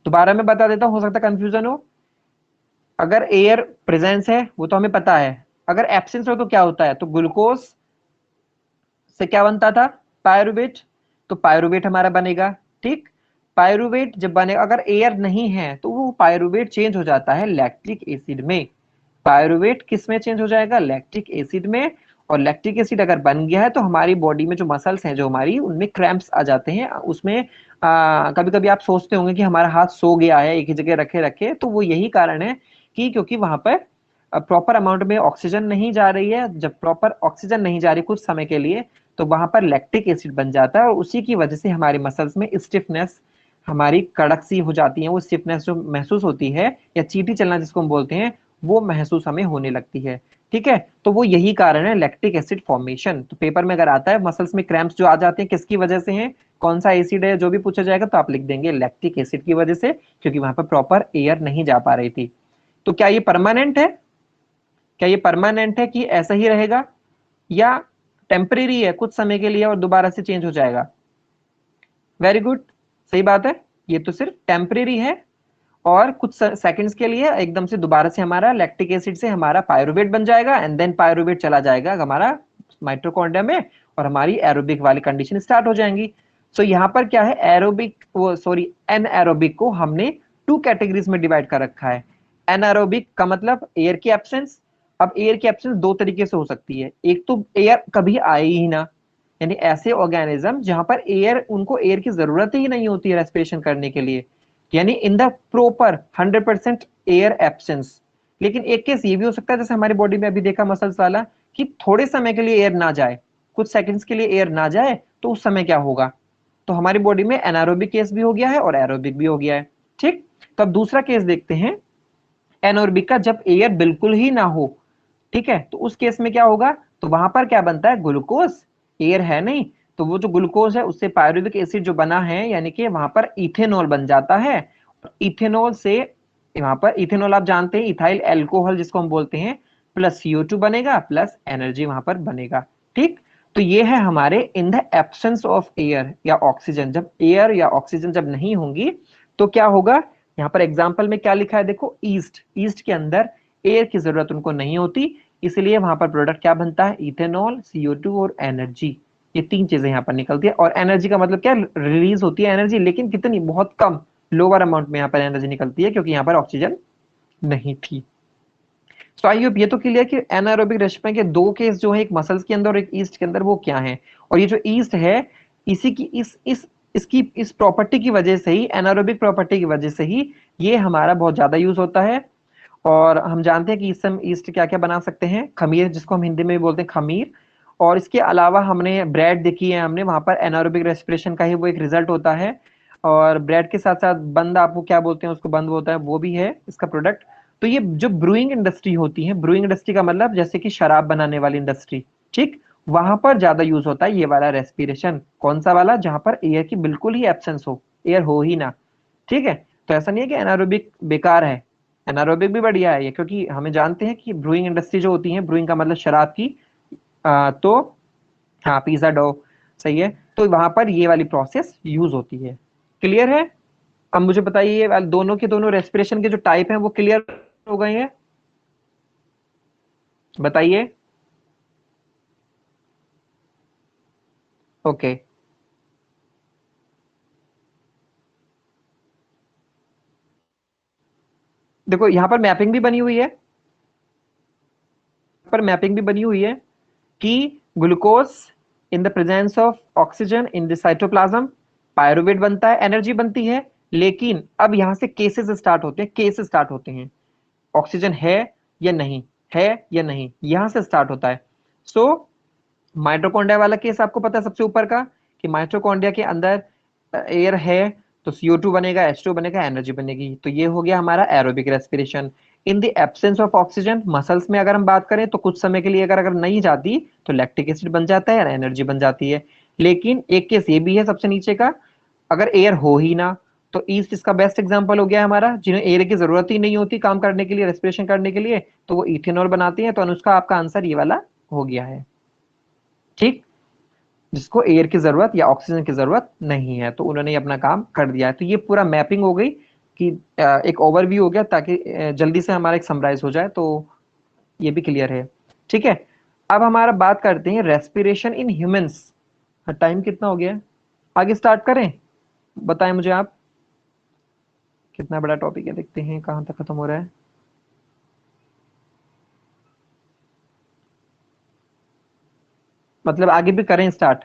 दोबारा मैं बता देता हूं, हो सकता है कंफ्यूजन हो। अगर एयर प्रेजेंस है वो तो हमें पता है, अगर एब्सेंस हो तो क्या होता है? तो ग्लूकोज से क्या बनता था? पायरुवेट। तो पायरुवेट हमारा बनेगा। ठीक, पायरुवेट जब बनेगा, अगर एयर नहीं है तो वो पायरुवेट चेंज हो जाता है लैक्टिक एसिड में। पायरुवेट किस में चेंज हो जाएगा? लैक्टिक एसिड में। और लैक्टिक एसिड अगर बन गया है तो हमारी बॉडी में जो मसल्स हैं जो हमारी, उनमें क्रैम्प्स आ जाते हैं। उसमें कभी कभी आप सोचते होंगे कि हमारा हाथ सो गया है एक ही जगह रखे रखे, तो वो यही कारण है कि क्योंकि वहां पर प्रॉपर अमाउंट में ऑक्सीजन नहीं जा रही है। जब प्रॉपर ऑक्सीजन नहीं जा रही कुछ समय के लिए, तो वहां पर लैक्टिक एसिड बन जाता है, और उसी की वजह से हमारी मसल्स में स्टिफनेस, हमारी कड़क सी हो जाती है, वो स्टिफनेस जो महसूस होती है, या चींटी चलना जिसको हम बोलते हैं, वो महसूस हमें होने लगती है। ठीक है, तो वो यही कारण है लैक्टिक एसिड फॉर्मेशन। तो पेपर में अगर आता है मसल्स में क्रैम्प्स जो आ जाते हैं किसकी वजह से हैं, कौन सा एसिड है, जो भी पूछा जाएगा तो आप लिख देंगे लैक्टिक एसिड की वजह से, क्योंकि वहां पर प्रॉपर एयर नहीं जा पा रही थी। तो क्या ये परमानेंट है? क्या ये परमानेंट है कि ऐसा ही रहेगा, या टेम्परेरी है, कुछ समय के लिए और दोबारा से चेंज हो जाएगा? वेरी गुड, सही बात है, ये तो सिर्फ टेम्परेरी है, और कुछ सेकंड्स के लिए एकदम से दोबारा से हमारा लैक्टिक एसिड से हमारा पायरुवेट बन जाएगा, एंड देन पायरुवेट चला जाएगा हमारा माइटोकॉन्ड्रिया में, और हमारी एरोबिक वाली कंडीशन स्टार्ट हो जाएंगी। सो यहाँ पर क्या है, एरोबिक वो सॉरी एनएरोबिक को हमने टू कैटेगरीज में डिवाइड कर रखा है। एनएरोबिक का मतलब एयर की एब्सेंस। अब एयर की एब्सेंस दो तरीके से हो सकती है, एक तो एयर कभी आए ही ना, यानी ऐसे ऑर्गेनिज्म जहां पर एयर, उनको एयर की जरूरत ही नहीं होती है रेस्पिरेशन करने के लिए, यानी in the proper 100% air absence. लेकिन एक केस ये भी हो सकता है, जैसे हमारी बॉडी में अभी देखा मसल्स वाला, कि थोड़े समय के लिए एयर ना जाए, कुछ सेकंड्स के लिए एयर ना जाए, तो उस समय क्या होगा? तो हमारी बॉडी में एनारोबिक केस भी हो गया है और एरोबिक भी हो गया है। ठीक, तो अब दूसरा केस देखते हैं, एनोरबिक का, जब एयर बिल्कुल ही ना हो। ठीक है, तो उस केस में क्या होगा? तो वहां पर क्या बनता है? ग्लूकोज। एयर है नहीं, तो वो जो ग्लूकोज है उससे पायरुविक एसिड जो बना है, यानी कि वहां पर इथेनॉल बन जाता है। इथेनॉल से, वहां पर इथेनॉल आप जानते हैं इथाइल एल्कोहल जिसको हम बोलते हैं, प्लस CO2 बनेगा, प्लस एनर्जी वहां पर बनेगा। ठीक, तो ये है हमारे इन द एब्सेंस ऑफ एयर या ऑक्सीजन। जब एयर या ऑक्सीजन जब नहीं होंगी तो क्या होगा? यहाँ पर एग्जाम्पल में क्या लिखा है देखो, ईस्ट। ईस्ट के अंदर एयर की जरूरत उनको नहीं होती, इसलिए वहां पर प्रोडक्ट क्या बनता है? इथेनॉल, CO2 और एनर्जी। ये तीन चीजें यहाँ पर निकलती है। और एनर्जी का मतलब क्या? रिलीज होती है एनर्जी, लेकिन कितनी? बहुत कम, लोअर अमाउंट में यहाँ पर एनर्जी निकलती है, क्योंकि यहाँ पर ऑक्सीजन नहीं थी। तो आई होप ये तो क्लियर कि एनारोबिक रेस्पिरेशन के दो केस जो है, एक मसल्स के अंदर और एक ईस्ट के अंदर, वो क्या है। और ये जो ईस्ट है, इसी की इस इसकी इस प्रॉपर्टी की वजह से ही, एनारोबिक प्रॉपर्टी की वजह से ही ये हमारा बहुत ज्यादा यूज होता है। और हम जानते हैं कि इससे हम ईस्ट क्या क्या बना सकते हैं, खमीर, जिसको हम हिंदी में भी बोलते हैं खमीर। और इसके अलावा हमने ब्रेड देखी है, हमने वहां पर एनारोबिक रेस्पिरेशन का ही वो एक रिजल्ट होता है। और ब्रेड के साथ साथ बंद, आपको क्या बोलते हैं उसको, बंद होता है, वो भी है इसका प्रोडक्ट। तो ये जो ब्रूइंग इंडस्ट्री होती है, ब्रूइंग इंडस्ट्री का मतलब जैसे कि शराब बनाने वाली इंडस्ट्री, ठीक, वहां पर ज्यादा यूज होता है ये वाला रेस्पिरेशन। कौन सा वाला? जहां पर एयर की बिल्कुल ही एब्सेंस हो, एयर हो ही ना। ठीक है। तो ऐसा नहीं है कि एनारोबिक बेकार है, एनारोबिक भी बढ़िया है ये, क्योंकि हमें जानते हैं कि ब्रूइंग इंडस्ट्री जो होती है, ब्रूइंग का मतलब शराब की, तो हाँ, पिज्जा डो, सही है, तो वहां पर ये वाली प्रोसेस यूज होती है। क्लियर है? अब मुझे बताइए, ये वाले दोनों के दोनों रेस्पिरेशन के जो टाइप हैं वो क्लियर हो गए हैं? बताइए। ओके। देखो यहाँ पर मैपिंग भी बनी हुई है, पर मैपिंग भी बनी हुई है कि glucose in the presence of oxygen in the cytoplasm pyruvate बनता है, एनर्जी बनती है। लेकिन अब यहां से केसेस स्टार्ट होते हैं, केस स्टार्ट होते हैं, ऑक्सीजन है या नहीं, है या नहीं, यहां से स्टार्ट होता है। सो माइटोकॉन्ड्रिया वाला केस आपको पता है सबसे ऊपर का, कि माइटोकॉन्ड्रिया के अंदर एयर है, तो CO2 बनेगा, H2 बनेगा, एनर्जी बनेगी। तो ये हो गया हमारा aerobic respiration. In the absence of oxygen, muscles में अगर हम बात करें तो कुछ समय के लिए अगर अगर नहीं जाती तो लैक्टिक एसिड बन जाता है, एनर्जी बन जाती है। लेकिन एक केस ये भी है सबसे नीचे का, अगर एयर हो ही ना, तो ईस्ट इसका बेस्ट एग्जांपल हो गया हमारा, जिन्हें एयर की जरूरत ही नहीं होती काम करने के लिए, रेस्पिरेशन करने के लिए, तो वो इथेनॉल बनाती है। तो अनुष्का, आपका आंसर ये वाला हो गया है। ठीक, जिसको एयर की जरूरत या ऑक्सीजन की जरूरत नहीं है, तो उन्होंने अपना काम कर दिया है। तो ये पूरा मैपिंग हो गई कि एक ओवरव्यू हो गया, ताकि जल्दी से हमारा एक समराइज हो जाए, तो ये भी क्लियर है। ठीक है। अब हमारा बात करते हैं रेस्पिरेशन इन ह्यूमंस। टाइम कितना हो गया है? आगे स्टार्ट करें? बताएं मुझे आप, कितना बड़ा टॉपिक है, देखते हैं कहाँ तक खत्म हो रहा है। मतलब आगे भी करें स्टार्ट?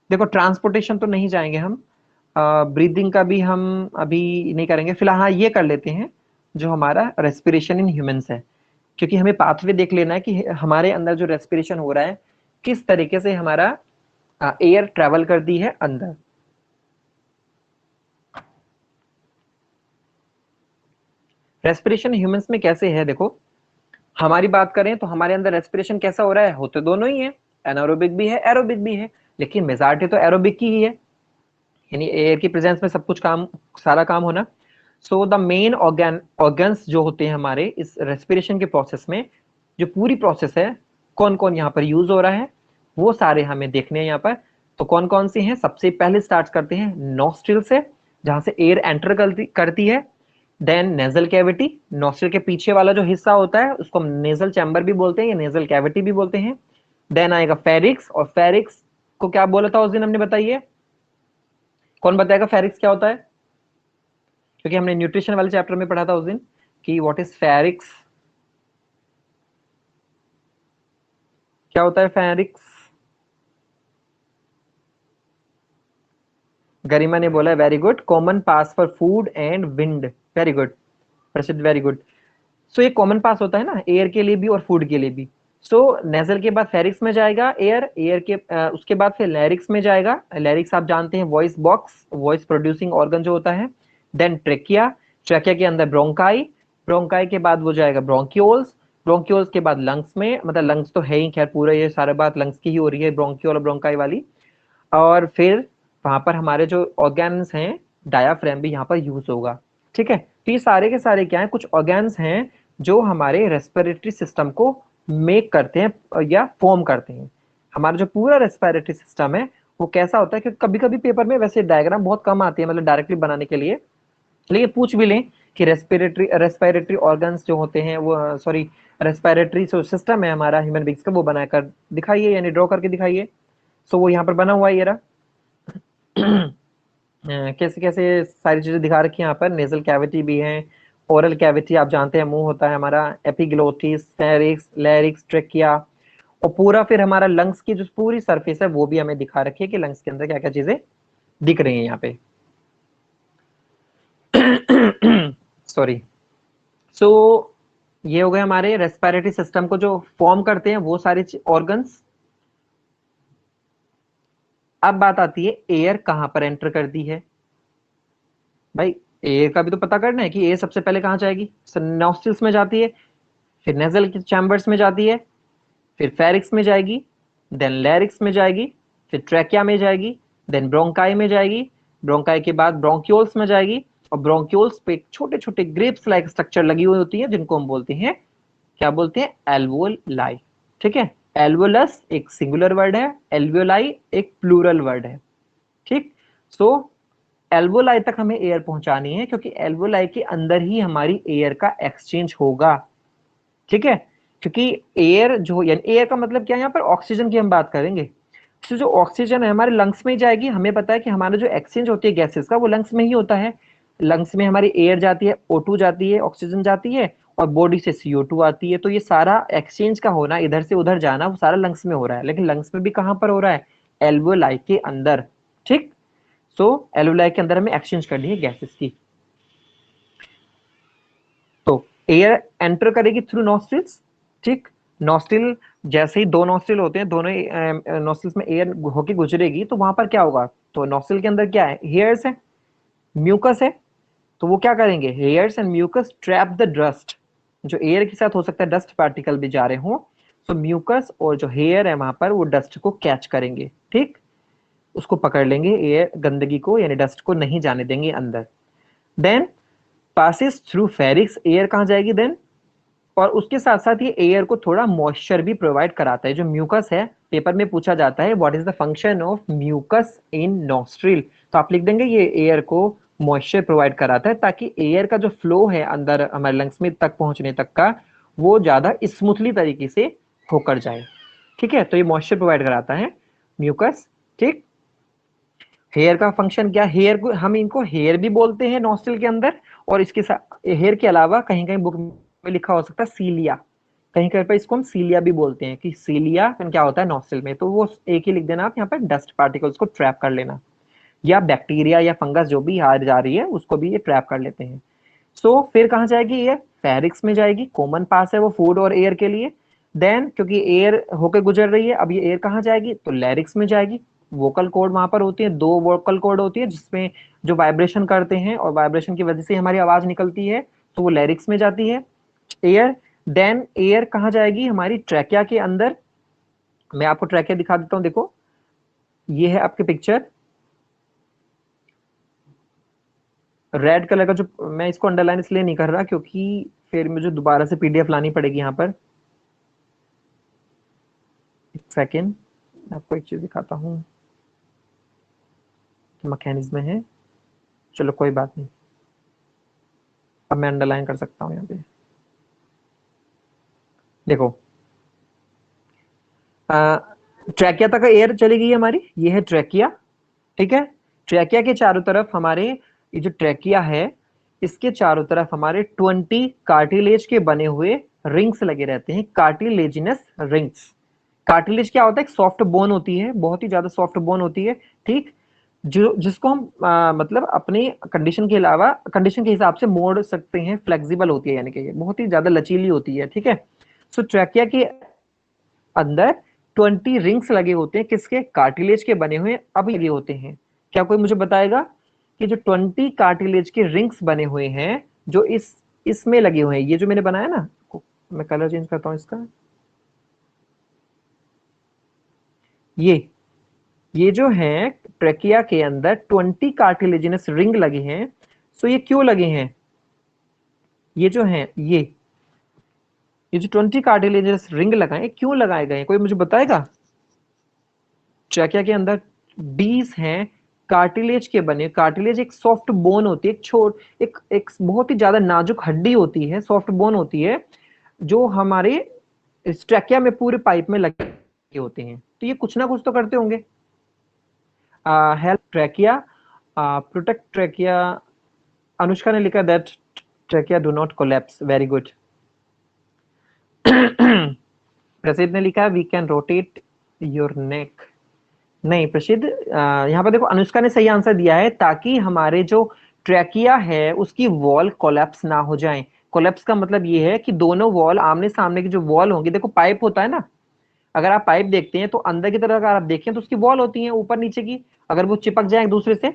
देखो, ट्रांसपोर्टेशन तो नहीं जाएंगे हम, ब्रीदिंग का भी हम अभी नहीं करेंगे फिलहाल। हाँ, ये कर लेते हैं जो हमारा रेस्पिरेशन इन ह्यूमंस है, क्योंकि हमें पाथवे देख लेना है कि हमारे अंदर जो रेस्पिरेशन हो रहा है, किस तरीके से हमारा एयर ट्रेवल करती है अंदर। रेस्पिरेशन ह्यूमंस में कैसे है, देखो, हमारी बात करें तो हमारे अंदर रेस्पिरेशन कैसा हो रहा है, होते दोनों ही है, एनारोबिक भी है, एरोबिक भी है, लेकिन मेजॉरिटी तो एरोबिक की ही है, यानी एयर की प्रेजेंस में सब कुछ काम, सारा काम होना। सो द मेन ऑर्गन्स जो होते हैं हमारे इस रेस्पिरेशन के प्रोसेस में, जो पूरी प्रोसेस है, कौन कौन यहाँ पर यूज हो रहा है, वो सारे हमें देखने हैं यहाँ पर। तो कौन कौन से हैं? सबसे पहले स्टार्ट करते हैं नॉस्ट्रिल से, जहां से एयर एंटर करती है। देन नेजल कैविटी, नॉस्ट्रिल के पीछे वाला जो हिस्सा होता है उसको हम नेजल चैम्बर भी बोलते हैं या नेजल कैविटी भी बोलते हैं। देन आएगा फेरिक्स, और फेरिक्स को क्या बोला था उस दिन हमने, बताइए, कौन बताएगा फेरिक्स क्या होता है? क्योंकि हमने न्यूट्रिशन वाले चैप्टर में पढ़ा था उस दिन कि व्हाट इज फेरिक्स, क्या होता है फेरिक्स। गरिमा ने बोला very good, common pass for food and wind, very good प्रसिद्ध, वेरी गुड। सो ये कॉमन पास होता है ना, एयर के लिए भी और फूड के लिए भी। सो नेजल के बाद फेरिक्स में जाएगा एयर, एयर के उसके बाद फिर लैरिक्स में जाएगा। लैरिक्स आप जानते हैं voice box, voice producing organ जो होता है। देन ट्रेकिया, ट्रेकिया के अंदर ब्रोंकाई, ब्रोंकाई के बाद वो जाएगा ब्रोंक्यूल्स, ब्रोंक्यूल्स के बाद लंग्स में, मतलब लंग्स तो है ही, खैर पूरा ये सारा बात लंग्स की ही हो रही है, ब्रोंक्यूल और ब्रोंकाई वाली। और फिर वहां पर हमारे जो ऑर्गन्स हैं, डायाफ्राम भी यहाँ पर यूज होगा। ठीक है। तो ये सारे के सारे क्या है, कुछ ऑर्गन्स हैं जो हमारे रेस्पिरेटरी सिस्टम को मेक करते हैं या फॉर्म करते हैं। हमारा जो पूरा रेस्पिरेटरी सिस्टम है वो कैसा होता है, क्योंकि कभी कभी पेपर में वैसे डायग्राम बहुत कम आती है, मतलब डायरेक्टली बनाने के लिए, लेकिन पूछ भी लें कि रेस्पिरेटरी ऑर्गन्स जो होते हैं वो, सॉरी, रेस्पिरेटरी जो सिस्टम है हमारा ह्यूमन बींग्स का, वो बनाकर दिखाइए, यानी ड्रॉ करके दिखाइए। सो वो यहाँ पर बना हुआ है, ये रहा। कैसे कैसे सारी चीजें दिखा रखी है यहाँ पर, नेजल कैविटी भी है, ओरल कैविटी आप जानते हैं, मुंह होता है हमारा, एपिग्लोटिस, फेरिक्स, लैरिक्स, ट्रेकिया, और पूरा फिर हमारा लंग्स की जो पूरी सरफेस है वो भी हमें दिखा रखी है कि लंग्स के अंदर क्या क्या चीजें दिख रही हैं यहाँ पे। सॉरी। सो ये हो गए हमारे रेस्पिरेटरी सिस्टम को जो फॉर्म करते हैं वो सारे ऑर्गन्स। अब बात आती है एयर कहां पर एंटर करती है। भाई एयर का भी तो पता करना है कि एयर सबसे पहले कहां जाएगी। नॉस्ट्रिल्स में जाती है, फिर नेजल के चैम्बर्स में जाती है, फिर फेरिक्स में जाएगी, देन लैरिक्स में जाएगी, फिर ट्रैकिया में जाएगी, देन ब्रोंकाई में जाएगी, ब्रोंकाई के बाद ब्रोंक्यूल्स में जाएगी, और ब्रोंक्यूल्स पे छोटे छोटे ग्रेप्स लाइक स्ट्रक्चर लगी हुई होती है जिनको हम बोलते हैं, क्या बोलते हैं, एल्वोलाई। ठीक है, एल्वोलस एक सिंगुलर वर्ड है, एल्वोलाई एक प्लूरल वर्ड है। ठीक। सो एल्वोलाई तक हमें एयर पहुंचानी है क्योंकि एल्वोलाई के अंदर ही हमारी एयर का एक्सचेंज होगा। ठीक है, क्योंकि एयर जो, यानी एयर का मतलब क्या है, यहाँ पर ऑक्सीजन की हम बात करेंगे। तो जो ऑक्सीजन है हमारे लंग्स में ही जाएगी। हमें पता है कि हमारा जो एक्सचेंज होती है गैसेस का वो लंग्स में ही होता है। लंग्स में हमारी एयर जाती है, O2 जाती है, ऑक्सीजन जाती है, और बॉडी से CO2 आती है। तो ये सारा एक्सचेंज का होना, इधर से उधर जाना, वो सारा लंग्स में हो रहा है। लेकिन लंग्स में भी कहां पर हो रहा है, एल्वोलाई के अंदर। ठीक। सो एल्वोलाई के अंदर हमें एक्सचेंज करनी है गैसेस की। तो एयर एंटर करेगी थ्रू नॉस्ट्रिल्स। ठीक। नॉस्ट्रिल, जैसे ही दो नॉस्ट्रिल होते हैं, दोनों नॉस्ट्रिल्स में एयर होके गुजरेगी तो वहां पर क्या होगा, तो नॉस्ट्रिल के अंदर क्या है, हेयर्स है, म्यूकस है। तो वो क्या करेंगे, hairs and mucus trap the dust. जो एयर के साथ हो सकता है डस्ट पार्टिकल भी जा रहे हो, तो म्यूकस और जो हेयर है वहां पर वो डस्ट को कैच करेंगे। ठीक, उसको पकड़ लेंगे, एयर गंदगी को यानी डस्ट को नहीं जाने देंगे अंदर। देन पासिस थ्रू फेरिक्स, एयर कहाँ जाएगी देन, और उसके साथ साथ ये एयर को थोड़ा मॉइस्चर भी प्रोवाइड कराता है। जो म्यूकस है, पेपर में पूछा जाता है what is the function of mucus in nostril, तो आप लिख देंगे ये एयर को मॉइस्चर प्रोवाइड कराता है ताकि एयर का जो फ्लो है अंदर हमारे लंग्स में तक पहुंचने तक का, वो ज्यादा स्मूथली तरीके से होकर जाए। ठीक है, तो ये मॉइस्चर प्रोवाइड कराता है म्यूकस। ठीक। हेयर का फंक्शन क्या, हेयर को हम इनको हेयर भी बोलते हैं नॉस्ट्रिल के अंदर, और इसके साथ हेयर के अलावा कहीं कहीं बुक में लिखा हो सकता है सीलिया, कहीं कहीं पर इसको हम सीलिया भी बोलते हैं कि सीलिया क्या होता है नॉस्ट्रिल में। तो वो एक ही लिख देना आप यहाँ पर, डस्ट पार्टिकल्स को ट्रैप कर लेना, या बैक्टीरिया या फंगस जो भी आ जा रही है उसको भी ये ट्रैप कर लेते हैं। सो फिर कहाँ जाएगी ये, फेरिक्स में जाएगी, कॉमन पास है वो फूड और एयर के लिए। देन क्योंकि एयर होके गुजर रही है, अब ये एयर कहाँ जाएगी, तो लैरिक्स में जाएगी। वोकल कॉर्ड वहां पर होती है, दो वोकल कॉर्ड होती है जिसमें जो वाइब्रेशन करते हैं और वाइब्रेशन की वजह से हमारी आवाज निकलती है, तो वो लैरिक्स में जाती है एयर। देन एयर कहाँ जाएगी, हमारी ट्रैकिया के अंदर। मैं आपको ट्रैकिया दिखा देता हूँ, देखो ये है आपके पिक्चर, रेड कलर का जो, मैं इसको अंडरलाइन इसलिए नहीं कर रहा क्योंकि फिर मुझे दोबारा से PDF लानी पड़ेगी यहाँ पर। एक सेकेंड, आपको एक चीज दिखाता हूँ, मैकेनिज्म है, चलो कोई बात नहीं, अब मैं अंडरलाइन कर सकता हूँ यहाँ पे। देखो ट्रैकिया तक एयर चली गई हमारी, ये है ट्रैकिया। ठीक है, ट्रैकिया के चारों तरफ हमारे, ये जो ट्रैकिया है इसके चारों तरफ हमारे 20 कार्टिलेज के बने हुए रिंग्स लगे रहते हैं, कार्टिलेजिनस रिंग्स। कार्टिलेज क्या होता है, एक सॉफ्ट बोन होती है, बहुत ही ज्यादा सॉफ्ट बोन होती है। ठीक, जो जिसको हम मतलब अपनी कंडीशन के अलावा कंडीशन के हिसाब से मोड़ सकते हैं, फ्लेक्सिबल होती है, यानी कि ये बहुत ही ज्यादा लचीली होती है। ठीक है, सो ट्रैकिया के अंदर 20 रिंग्स लगे होते हैं, किसके, कार्टिलेज के बने हुए अब लगे होते हैं। क्या कोई मुझे बताएगा कि जो 20 कार्टिलेज के रिंग्स बने हुए हैं जो इसमें लगे हुए हैं, ये जो मैंने बनाया ना, मैं कलर चेंज करता हूं इसका, ये जो है ट्रेकिया के अंदर 20 कार्टिलेजिनस रिंग लगे हैं। सो ये क्यों लगे हैं, ये जो है ये जो 20 कार्टिलेजिनस रिंग लगाए, क्यों लगाए गए, कोई मुझे बताएगा। ट्रेकिया के अंदर 20 हैं कार्टिलेज के बने। कार्टिलेज एक सॉफ्ट बोन होती है, एक बहुत ही ज्यादा नाजुक हड्डी होती है, सॉफ्ट बोन होती है, जो हमारे ट्रेकिया में पूरे पाइप में लगे होते हैं। तो ये कुछ ना कुछ तो करते होंगे, help trachea, protect trachea. Anushka ने लिखा that trachea do not collapse, very good. Prasiddh ने लिखा we can rotate your neck. नहीं प्रसिद्ध, यहाँ पर देखो अनुष्का ने सही आंसर दिया है, ताकि हमारे जो ट्रैकिया है उसकी वॉल कोलैप्स ना हो जाए। कोलैप्स का मतलब ये है कि दोनों वॉल आमने सामने की जो वॉल होंगी, देखो पाइप होता है ना, अगर आप पाइप देखते हैं तो अंदर की तरफ अगर आप देखें तो उसकी वॉल होती है ऊपर नीचे की, अगर वो चिपक जाए एक दूसरे से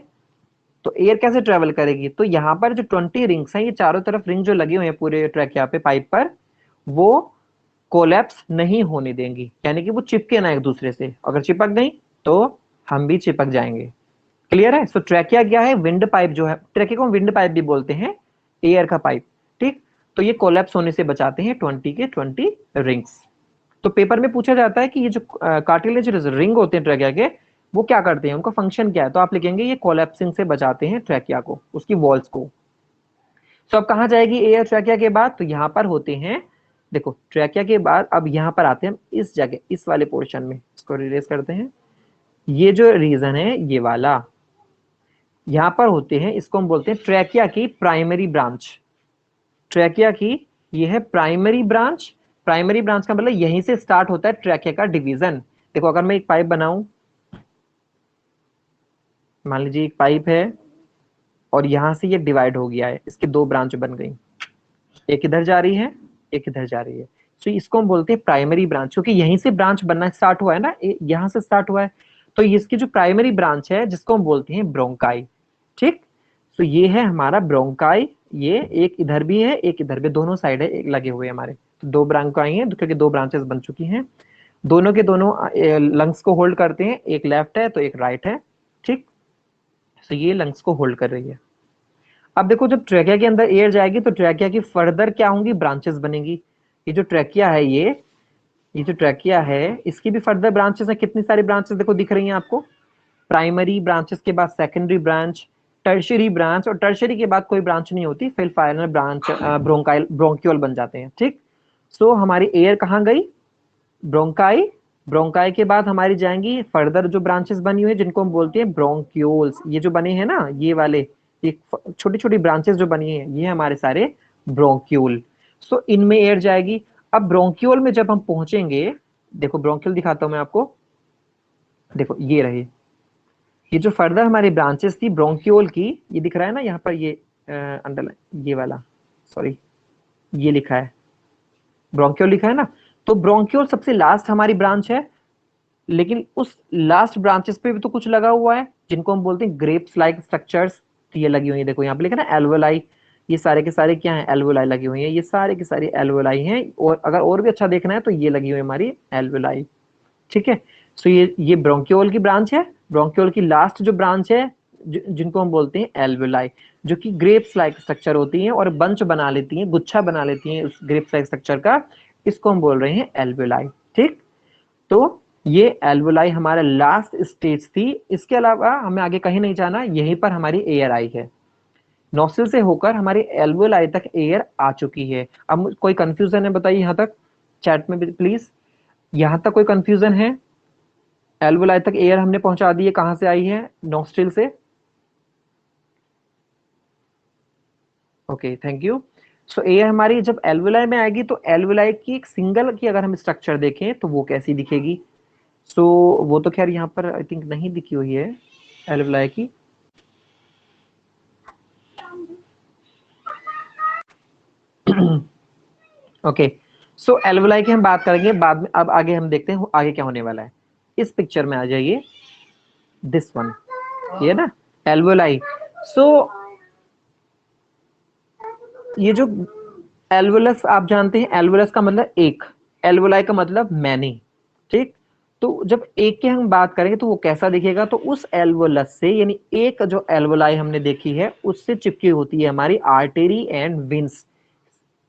तो एयर कैसे ट्रेवल करेगी। तो यहाँ पर जो 20 रिंग्स हैं, ये चारों तरफ रिंग जो लगे हुए हैं पूरे ट्रैक यहाँ पे पाइप पर, वो कोलैप्स नहीं होने देंगी, यानी कि वो चिपके ना एक दूसरे से, अगर चिपक गई तो हम भी चिपक जाएंगे। क्लियर है। सो ट्रैकिया क्या है, विंड पाइप जो है, ट्रैकिया को विंड पाइप भी बोलते हैं, एयर का पाइप। ठीक, तो ये कोलैप्स होने से बचाते हैं 20 के 20 रिंग्स। तो पेपर में पूछा जाता है कि ये जो कार्टिलेज रिंग होते हैं ट्रैकिया के, वो क्या करते हैं, उनका फंक्शन क्या है, तो आप लिखेंगे ये कोलैप्सिंग से बचाते हैं ट्रैकिया को, उसकी वॉल्स को। तो अब कहाँ जाएगी एयर ट्रैकिया के बाद, तो यहाँ पर होते हैं, देखो ट्रैकिया के बाद अब यहाँ पर आते हैं हम इस जगह, इस वाले पोर्शन में, इसको रिलेस करते हैं। ये जो रीजन है ये वाला, यहाँ पर होते हैं, इसको हम बोलते हैं ट्रैकिया की प्राइमरी ब्रांच। ट्रैकिया की ये है प्राइमरी ब्रांच। प्राइमरी ब्रांच का मतलब यहीं से स्टार्ट होता है ट्रैकिया का डिवीजन। देखो अगर मैं एक पाइप बनाऊं, मान लीजिए एक पाइप है और यहां से ये डिवाइड हो गया है, इसकी दो ब्रांच बन गई, एक इधर जा रही है एक इधर जा रही है, तो इसको हम बोलते हैं प्राइमरी ब्रांच, क्योंकि यहीं से ब्रांच बनना स्टार्ट हुआ है ना, यहां से स्टार्ट हुआ है। तो इसकी जो प्राइमरी ब्रांच है जिसको हम बोलते हैं ब्रोंकाई। ठीक, तो ये है हमारा ब्रोंकाई, ये एक इधर भी है एक इधर भी, दोनों साइड है एक लगे हुए हमारे, तो दो ब्रोंकाई हैं क्योंकि दो ब्रांचेस बन चुकी हैं, दोनों के दोनों लंग्स को होल्ड करते हैं, एक लेफ्ट है तो एक राइट है। ठीक, तो ये लंग्स को होल्ड कर रही है। अब देखो जब ट्रैकिया के अंदर एयर जाएगी तो ट्रैकिया की फर्दर क्या होंगी, ब्रांचेस बनेंगी। ये जो ट्रैकिया है ये जो ट्रैकिया है इसकी भी फर्दर ब्रांचेस है, कितनी सारी ब्रांचेस देखो दिख रही हैं आपको। प्राइमरी ब्रांचेस के बाद सेकेंडरी ब्रांच, टर्शियरी ब्रांच, और टर्शियरी के बाद कोई ब्रांच नहीं होती, फिर फाइनल ब्रांच ब्रोंकाइल ब्रोंक्यूल बन जाते हैं। ठीक, सो हमारी एयर कहाँ गई, ब्रोंकाई। ब्रोंकाई के बाद हमारी जाएंगी फर्दर जो ब्रांचेस बनी हुई है जिनको हम बोलते हैं ब्रोंक्यूल्स। ये जो बने हैं ना ये वाले, ये छोटी छोटी ब्रांचेस जो बनी है ये हमारे सारे ब्रोंक्यूल। सो इनमें एयर जाएगी। अब ब्रोंक्यूल में जब हम पहुंचेंगे, देखो ब्रोंक्यूल दिखाता हूं मैं आपको, देखो ये रही, ये जो फर्दर हमारी ब्रांचेस थी ब्रोंक्यूल की, ये दिख रहा है ना यहाँ पर, ये अंडरलाइन ये वाला, सॉरी ये लिखा है ब्रोंक्यूल लिखा है ना, तो ब्रोंक्यूल सबसे लास्ट हमारी ब्रांच है। लेकिन उस लास्ट ब्रांचेस पे भी तो कुछ लगा हुआ है जिनको हम बोलते हैं ग्रेप्स लाइक स्ट्रक्चर्स, तो ये लगी हुई है, देखो यहाँ पे लिखा ना एल्वोलाई, ये सारे के सारे क्या है, एल्वोलाई लगी हुई है, ये सारे के सारे एल्वोलाई हैं। और अगर और भी अच्छा देखना है तो ये लगी हुई है हमारी एल्वोलाई। ठीक है, सो ये ब्रोंक्यूल की ब्रांच है, ब्रोंक्यूल की लास्ट जो ब्रांच है जिनको हम बोलते हैं एल्वोलाई, जो कि ग्रेप्स लाइक स्ट्रक्चर होती हैं और बंच बना लेती हैं, गुच्छा बना लेती हैं उस ग्रेप्स लाइक स्ट्रक्चर का, इसको हम बोल रहे हैं एल्वोलाई। ठीक, तो ये एल्वोलाई हमारा लास्ट स्टेज थी। इसके अलावा हमें आगे कहीं नहीं जाना, यहीं पर हमारी एयर आई है, नोस्ट्रिल से होकर हमारी एल्वोलाई तक एयर आ चुकी है। अब कोई कंफ्यूजन है बताइए यहाँ तक, चैट में प्लीज, यहाँ तक कोई कंफ्यूजन है। एल्वोलाई तक एयर हमने पहुंचा दी है, कहां से आई है, नोस्ट्रिल से। Okay thank you. So air हमारी जब एल्वोलाई में आएगी तो एल्वोलाई की एक सिंगल की अगर हम स्ट्रक्चर देखें तो वो कैसी दिखेगी। सो वो तो खैर यहाँ पर आई थिंक नहीं दिखी हुई है एल्वोलाई की। ओके, सो एल्वोलाई की हम बात करेंगे बाद में, अब आगे हम देखते हैं आगे क्या होने वाला है। इस पिक्चर में आ जाइए, दिस वन, ये ना एल्वोलाई। सो ये जो एल्वोलस आप जानते हैं, एल्वोलस का मतलब एक, एल्वोलाई का मतलब मैनी। ठीक, तो जब एक की हम बात करेंगे तो वो कैसा दिखेगा, तो उस एल्वोलस से, यानी एक जो एल्वोलाई हमने देखी है उससे चिपकी होती है हमारी आर्टेरी एंड विंस,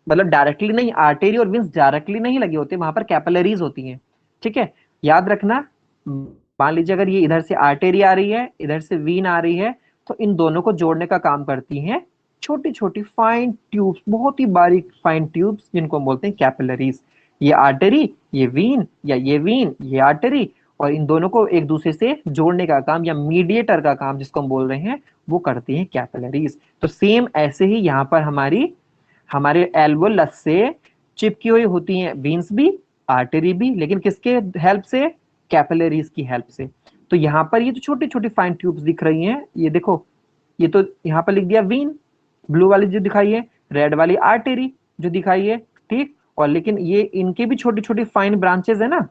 मतलब डायरेक्टली नहीं, आर्टेरी और विंस डायरेक्टली नहीं लगे होते, वहां पर कैपिलरीज होती हैं। ठीक है, याद रखना, मान लीजिए अगर ये इधर से आर्टेरी आ रही है इधर से वीन आ रही है, तो इन दोनों को जोड़ने का काम करती हैं छोटी छोटी फाइन ट्यूब्स, बहुत ही बारीक फाइन ट्यूब्स जिनको हम बोलते हैं कैपिलरीज। ये आर्टरी, ये वीन, या ये वीन ये आर्टरी, और इन दोनों को एक दूसरे से जोड़ने का काम या मीडिएटर का काम जिसको हम बोल रहे हैं वो करती हैं कैपिलरीज। तो सेम ऐसे ही यहाँ पर हमारी हमारे एल्वोलस से चिपकी हुई होती हैं वेन्स भी, आर्टरी भी, लेकिन किसके हेल्प से? कैपिलरीज की हेल्प से। तो यहाँ पर ये जो छोटी छोटी फाइन ट्यूब्स दिख रही हैं, ये देखो, ये तो यहाँ पर लिख दिया वीन, ब्लू वाली जो दिखाई है, रेड वाली आर्टरी जो दिखाई है, ठीक। और लेकिन ये इनके भी छोटी छोटी फाइन ब्रांचेस है ना,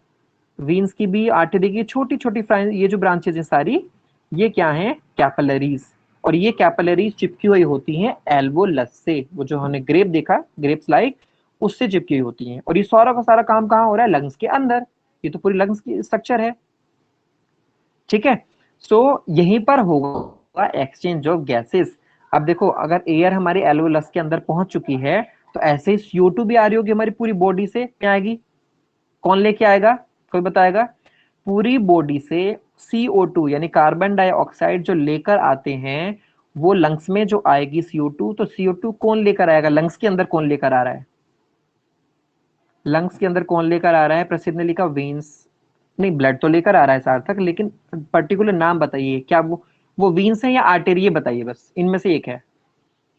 वीन्स की भी, आर्टरी की छोटी छोटी फाइन, ये जो ब्रांचेज है सारी, ये क्या है? कैपिलरीज। और ये कैपिलरीज चिपकी हुई होती हैं एल्वोलस से, वो जो हमने ग्रेप देखा, ग्रेप्स लाइक, उससे चिपकी हुई होती हैं। और ये सारा का सारा काम कहाँ हो रहा है? लंग्स के अंदर। ये तो पूरी लंग्स की स्ट्रक्चर है, ठीक है। सो यहीं पर होगा एक्सचेंज ऑफ गैसेस। अब देखो, अगर एयर हमारे एल्वोलस के अंदर पहुंच चुकी है, तो ऐसे ही CO2 भी आ रही होगी हमारी पूरी बॉडी से, क्या आएगी? कौन लेके आएगा? कोई बताएगा? पूरी बॉडी से CO2 यानी कार्बन डाइऑक्साइड जो लेकर आते हैं, वो लंग्स में जो आएगी CO2, तो CO2 कौन लेकर आएगा? लंग्स के अंदर कौन लेकर आ रहा है? लंग्स के अंदर कौन लेकर आ रहा है? प्रसिद्ध ने लिखा वेन्स। नहीं, ब्लड तो लेकर आ रहा है सार्थक, लेकिन पर्टिकुलर नाम बताइए, क्या वो वीन्स है या आर्टेरी? ये बताइए बस, इनमें से एक है।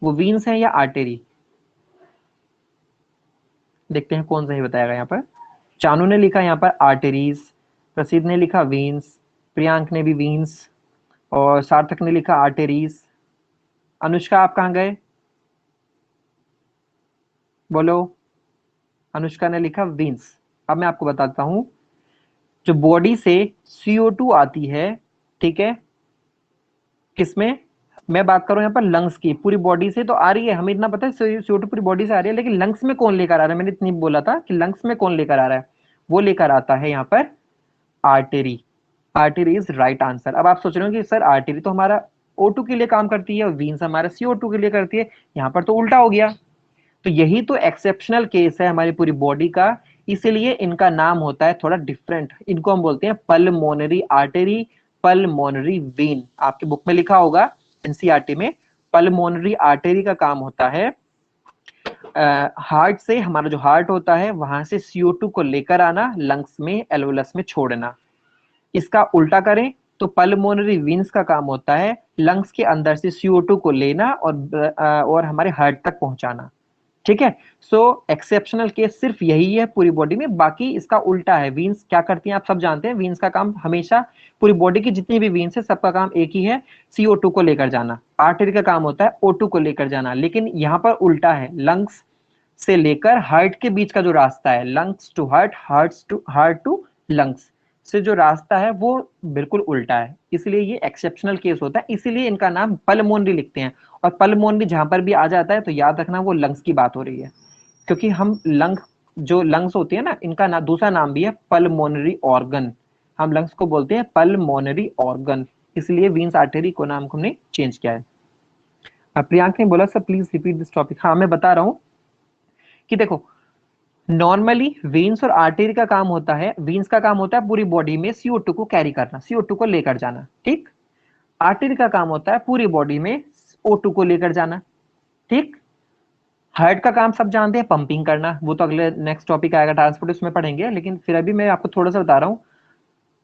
वो वीन्स है या आर्टेरी? देखते हैं कौन सही बताएगा यहाँ पर। चानू ने लिखा यहाँ पर आर्टेरीज, प्रसिद्ध ने लिखा वीन्स, प्रियांक ने भी वीन्स, और सार्थक ने लिखा आर्टेरीज। अनुष्का, आप कहाँ गए? बोलो। अनुष्का ने लिखा वीन्स। अब मैं आपको बताता हूं, जो बॉडी से CO2 आती है, ठीक है, किसमें? मैं बात करूं यहाँ पर लंग्स की, पूरी बॉडी से तो आ रही है, हमें इतना पता है CO2 पूरी बॉडी से आ रही है, लेकिन लंग्स में कौन लेकर आ रहा है? मैंने इतनी बोला था कि लंग्स में कौन लेकर आ रहा है, वो लेकर आता है यहाँ पर artery. Artery is right answer. अब आप सोच रहे हो कि सर आर्टेरी तो हमारा O2 के लिए काम करती है और वीन्स हमारा CO2 के लिए करती है, यहाँ पर तो उल्टा हो गया। तो यही तो एक्सेप्शनल केस है हमारी पूरी बॉडी का, इसीलिए इनका नाम होता है थोड़ा डिफरेंट। इनको हम बोलते हैं पल्मोनरी आर्टरी, पल्मोनरी वेन। आपके बुक में लिखा होगा एनसीईआरटी में, पल्मोनरी आर्टरी का काम होता है हार्ट से, हमारा जो हार्ट होता है वहां से CO2 को लेकर आना, लंग्स में, एल्वोलस में छोड़ना। इसका उल्टा करें तो पल्मोनरी वेन्स का काम होता है लंग्स के अंदर से CO2 को लेना और हमारे हार्ट तक पहुंचाना, ठीक है। सो एक्सेप्शनल केस सिर्फ यही है पूरी बॉडी में, बाकी इसका उल्टा है। वीन्स क्या करती हैं आप सब जानते हैं, वीन्स का काम हमेशा, पूरी बॉडी की जितनी भी वीन्स है सबका काम एक ही है, CO2 को लेकर जाना। आर्टरी का काम होता है O2 को लेकर जाना, लेकिन यहाँ पर उल्टा है, लंग्स से लेकर हार्ट के बीच का जो रास्ता है, lungs to heart, heart to lungs से जो रास्ता है वो बिल्कुल उल्टा है, इसलिए ये एक्सेप्शनल केस होता है, इसीलिए इनका नाम पल्मोनरी लिखते हैं। और पल्मोनरी जहां पर भी आ जाता है तो याद रखना वो लंग्स की बात हो रही है, क्योंकि हम लंग, जो लंग्स होती है ना, इनका दूसरा नाम भी है पल्मोनरी ऑर्गन। हम लंग्स को बोलते हैं पल्मोनरी ऑर्गन, इसलिए वीन्स आर्टरी को नाम को हमने चेंज किया है। प्रियांक ने बोला sir please repeat this topic. हाँ, मैं बता रहा हूँ कि देखो, नॉर्मली वेन्स और आर्टरी का काम होता है, वेन्स का काम होता है पूरी बॉडी में CO2 को कैरी करना, CO2 को लेकर जाना, ठीक। आर्टरी का काम होता है पूरी बॉडी में O2 को लेकर जाना, ठीक। हार्ट का काम सब जानते हैं, पंपिंग करना, वो तो अगले नेक्स्ट टॉपिक आएगा ट्रांसपोर्ट, उसमें पढ़ेंगे, लेकिन फिर अभी मैं आपको थोड़ा सा बता रहा हूँ।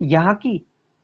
यहाँ की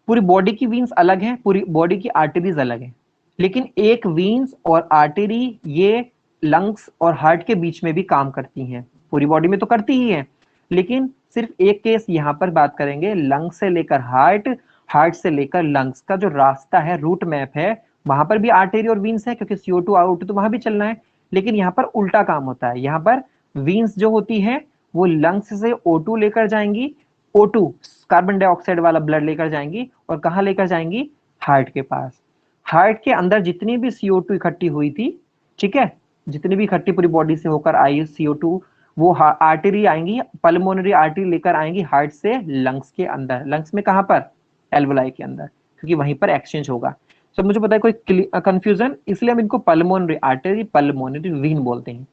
पूरी बॉडी की वीन्स अलग है, पूरी बॉडी की आर्टरीज अलग है, लेकिन एक वीन्स और आर्टरी ये लंग्स और हार्ट के बीच में भी काम करती हैं, पूरी बॉडी में तो करती ही है, लेकिन सिर्फ एक केस यहाँ पर बात करेंगे, लंग्स से लेकर हार्ट, हार्ट से लेकर लंग्स का जो रास्ता है, रूट मैप है, वहां पर भी आर्टरी और वीन्स है, क्योंकि CO2 आउट तो वहां भी चलना है, लेकिन यहाँ पर उल्टा काम होता है। यहाँ पर वीन्स जो होती है वो लंग्स से O2 लेकर जाएंगी, O2 कार्बन डाइऑक्साइड वाला ब्लड लेकर जाएंगी, और कहाँ लेकर जाएंगी? हार्ट के पास। हार्ट के अंदर जितनी भी CO2 इकट्ठी हुई थी, ठीक है, जितनी भी इकट्ठी पूरी बॉडी से होकर आई CO2, वो आर्टरी आएंगी, पल्मोनरी आर्टरी लेकर आएंगी हार्ट से लंग्स के अंदर। लंग्स में कहां पर? एल्वोलाई के अंदर, क्योंकि वहीं पर एक्सचेंज होगा। तो मुझे पता है कोई कंफ्यूजन, इसलिए हम इनको पल्मोनरी आर्टरी, पल्मोनरी वीन बोलते हैं।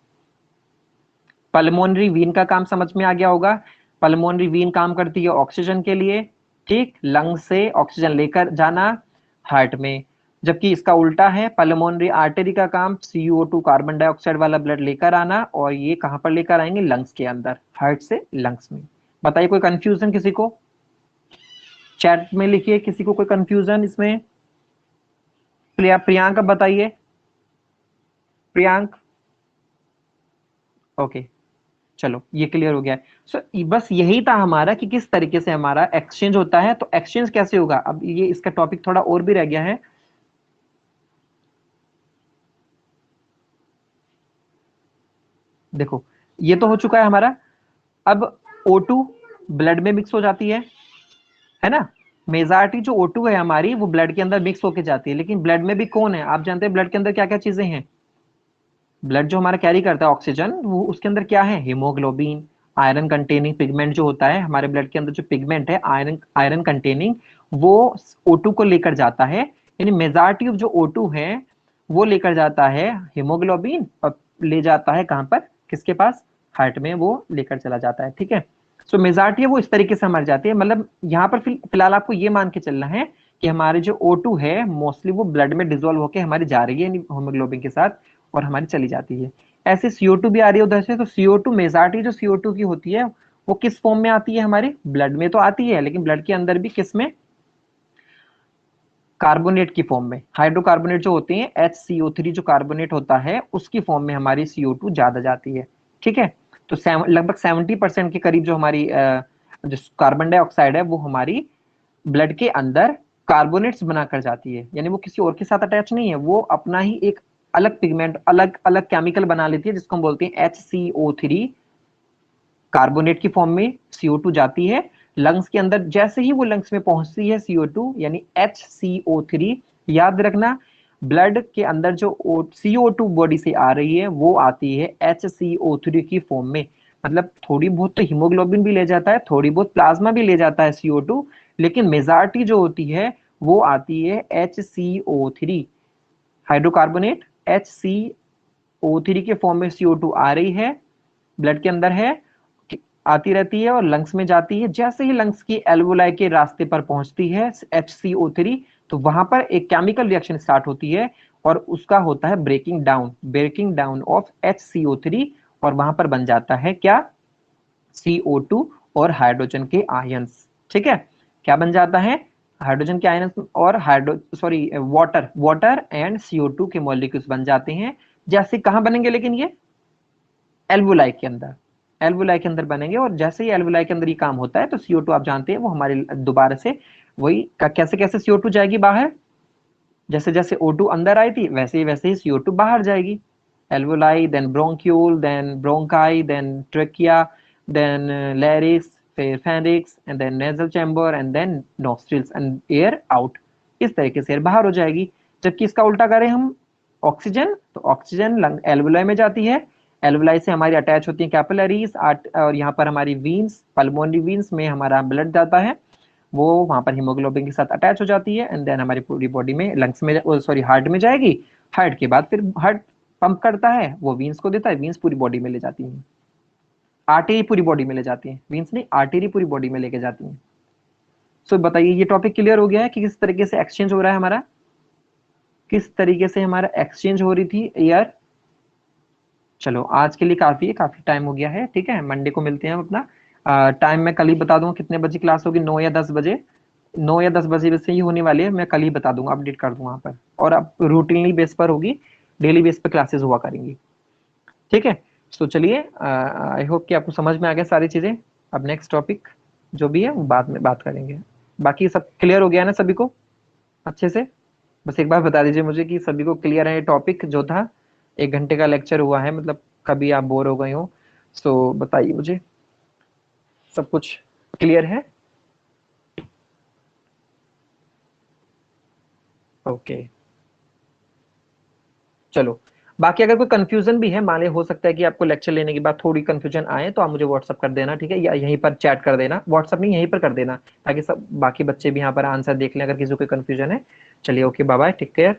पल्मोनरी वीन का काम समझ में आ गया होगा। पल्मोनरी वीन काम करती है ऑक्सीजन के लिए, ठीक, लंग से ऑक्सीजन लेकर जाना हार्ट में, जबकि इसका उल्टा है, पल्मोनरी आर्टरी का काम CO2 कार्बन डाइऑक्साइड वाला ब्लड लेकर आना, और ये कहां पर लेकर आएंगे? लंग्स के अंदर, हार्ट से लंग्स में। बताइए कोई कंफ्यूजन किसी को? चैट में लिखिए किसी को कोई कंफ्यूजन इसमें। प्रियांक बताइए, प्रियांक। ओके, चलो ये क्लियर हो गया है। सो बस यही था हमारा कि किस तरीके से हमारा एक्सचेंज होता है। तो एक्सचेंज कैसे होगा, अब ये इसका टॉपिक थोड़ा और भी रह गया है। देखो ये तो हो चुका है हमारा। अब O2 ब्लड में मिक्स हो जाती है ना। मेजॉरिटी जो O2 है हमारी वो ब्लड के अंदर मिक्स होके जाती है, लेकिन ब्लड में भी कौन है, आप जानते हैं ब्लड के अंदर क्या क्या चीजें हैं। ब्लड जो हमारा कैरी करता है ऑक्सीजन, वो उसके अंदर क्या है, हीमोग्लोबिन, आयरन कंटेनिंग पिगमेंट जो होता है हमारे ब्लड के अंदर, जो पिगमेंट है आयरन आयरन कंटेनिंग, वो O2 को लेकर जाता है। यानी मेजॉरिटी ऑफ जो O2 है वो लेकर जाता है हीमोग्लोबिन, और ले जाता है कहां पर, किसके पास, हार्ट में वो लेकर चला जाता है। ठीक है, सो मेजॉरिटी है वो इस तरीके से मर जाती है। मतलब यहाँ पर फिलहाल आपको ये मान के चलना है कि हमारे जो O2 है मोस्टली वो ब्लड में डिजोल्व होकर हमारी जा रही है हीमोग्लोबिन के साथ, और हमारी चली जाती है। ऐसे CO2 भी आ रही है उधर से। तो CO2 मेजॉरिटी जो CO2 की होती है वो किस फॉर्म में आती है, हमारे ब्लड में तो आती है, लेकिन ब्लड के अंदर भी किस में, कार्बोनेट की फॉर्म में। हाइड्रोकार्बोनेट जो होते हैं HCO3 जो कार्बोनेट होता है उसकी फॉर्म में हमारी CO2 ज्यादा जाती है। ठीक है, तो लगभग 70% के करीब जो हमारी जो कार्बन डाइऑक्साइड है वो हमारी ब्लड के अंदर कार्बोनेट्स बनाकर जाती है। यानी वो किसी और के साथ अटैच नहीं है, वो अपना ही एक अलग पिगमेंट, अलग अलग केमिकल बना लेती है, जिसको हम बोलते हैं HCO3। कार्बोनेट की फॉर्म में CO2 जाती है लंग्स के अंदर। जैसे ही वो लंग्स में पहुंचती है CO2 यानी HCO3, याद रखना ब्लड के अंदर जो CO2 बॉडी से आ रही है वो आती है HCO3 की फॉर्म में। मतलब थोड़ी बहुत तो हीमोग्लोबिन भी ले जाता है, थोड़ी बहुत प्लाज्मा भी ले जाता है CO2, लेकिन मेजॉरिटी जो होती है वो आती है HCO3। हाइड्रोकार्बोनेट HCO3 के फॉर्म में CO2 आ रही है, ब्लड के अंदर है, आती रहती है और लंग्स में जाती है। जैसे ही लंग्स की एल्वोलाई के रास्ते पर पहुंचती है HCO3, तो वहां पर एक केमिकल रिएक्शन स्टार्ट होती है, और उसका होता है ब्रेकिंग डाउन ऑफ HCO3, और वहां पर बन जाता है क्या, CO2 और हाइड्रोजन के आयंस। ठीक है, क्या बन जाता है, हाइड्रोजन के आयंस और वाटर एंड CO2 के मॉलिक्यूल्स बन जाते हैं। जैसे कहां बनेंगे, लेकिन ये एल्वोलाई के अंदर, एल्वोलाई के अंदर बनेंगे। और जैसे ही एल्वोलाई के अंदर ये काम होता है तो CO2 आप जानते हैं वो हमारे दोबारा से वही कैसे कैसे CO2 जाएगी बाहर, जैसे जैसे O2 अंदर आई थी वैसे ही CO2 बाहर जाएगी। Alveoli, then bronchiole, then bronchi, then trachea, then larynx, फिर pharynx, and then nasal chamber, and then nostrils, and air out. इस तरीके से एयर बाहर हो जाएगी। जबकि इसका उल्टा करें हम, ऑक्सीजन, तो ऑक्सीजन लंग एल्वोलाई में जाती है, एल्वोलाई से हमारी अटैच होती है कैपिलरीज, और यहाँ पर हमारी वीन्स, पल्मोनरी वीन्स में हमारा ब्लड जाता है, वो वहां पर हीमोग्लोबिन के साथ अटैच हो जाती है, एंड देन हमारी पूरी बॉडी में, लंग्स में, सॉरी हार्ट में जाएगी। हार्ट के बाद फिर हार्ट पंप करता है, वो वीन्स को देता है, वीन्स पूरी बॉडी में ले जाती है, आर्टरी पूरी बॉडी में ले जाती है, वीन्स नहीं आर्टरी पूरी बॉडी में लेके जाती है। सो बताइए ये टॉपिक क्लियर हो गया है कि किस तरीके से एक्सचेंज हो रहा है हमारा, किस तरीके से हमारा एक्सचेंज हो रही थी एयर। चलो आज के लिए काफी है, काफी टाइम हो गया है। ठीक है, मंडे को मिलते हैं हम अपना। टाइम मैं कल ही बता दूंगा कितने बजे क्लास होगी, 9 या 10 बजे। 9 या 10 बजे से ही होने वाली है, मैं कल ही बता दूंगा, अपडेट कर दूंगा वहां पर। और अब रूटीनली बेस पर होगी, डेली बेस पर क्लासेस हुआ करेंगी। ठीक है, तो चलिए, आई होप कि आपको समझ में आ गया सारी चीजें। अब नेक्स्ट टॉपिक जो भी है वो बाद में बात करेंगे। बाकी सब क्लियर हो गया ना सभी को अच्छे से। बस एक बार बता दीजिए मुझे कि सभी को क्लियर है ये टॉपिक जो था, 1 घंटे का लेक्चर हुआ है, मतलब कभी आप बोर हो गए हो। सो बताइए मुझे, सब कुछ क्लियर है। ओके, चलो। बाकी अगर कोई कंफ्यूजन भी है, मान ले हो सकता है कि आपको लेक्चर लेने के बाद थोड़ी कंफ्यूजन आए, तो आप मुझे व्हाट्सअप कर देना, ठीक है, या यहीं पर चैट कर देना, व्हाट्सअप नहीं यहीं पर कर देना, ताकि सब बाकी बच्चे भी यहाँ पर आंसर देख लें अगर किसी को कोई कंफ्यूजन है। चलिए, okay, bye bye, take care.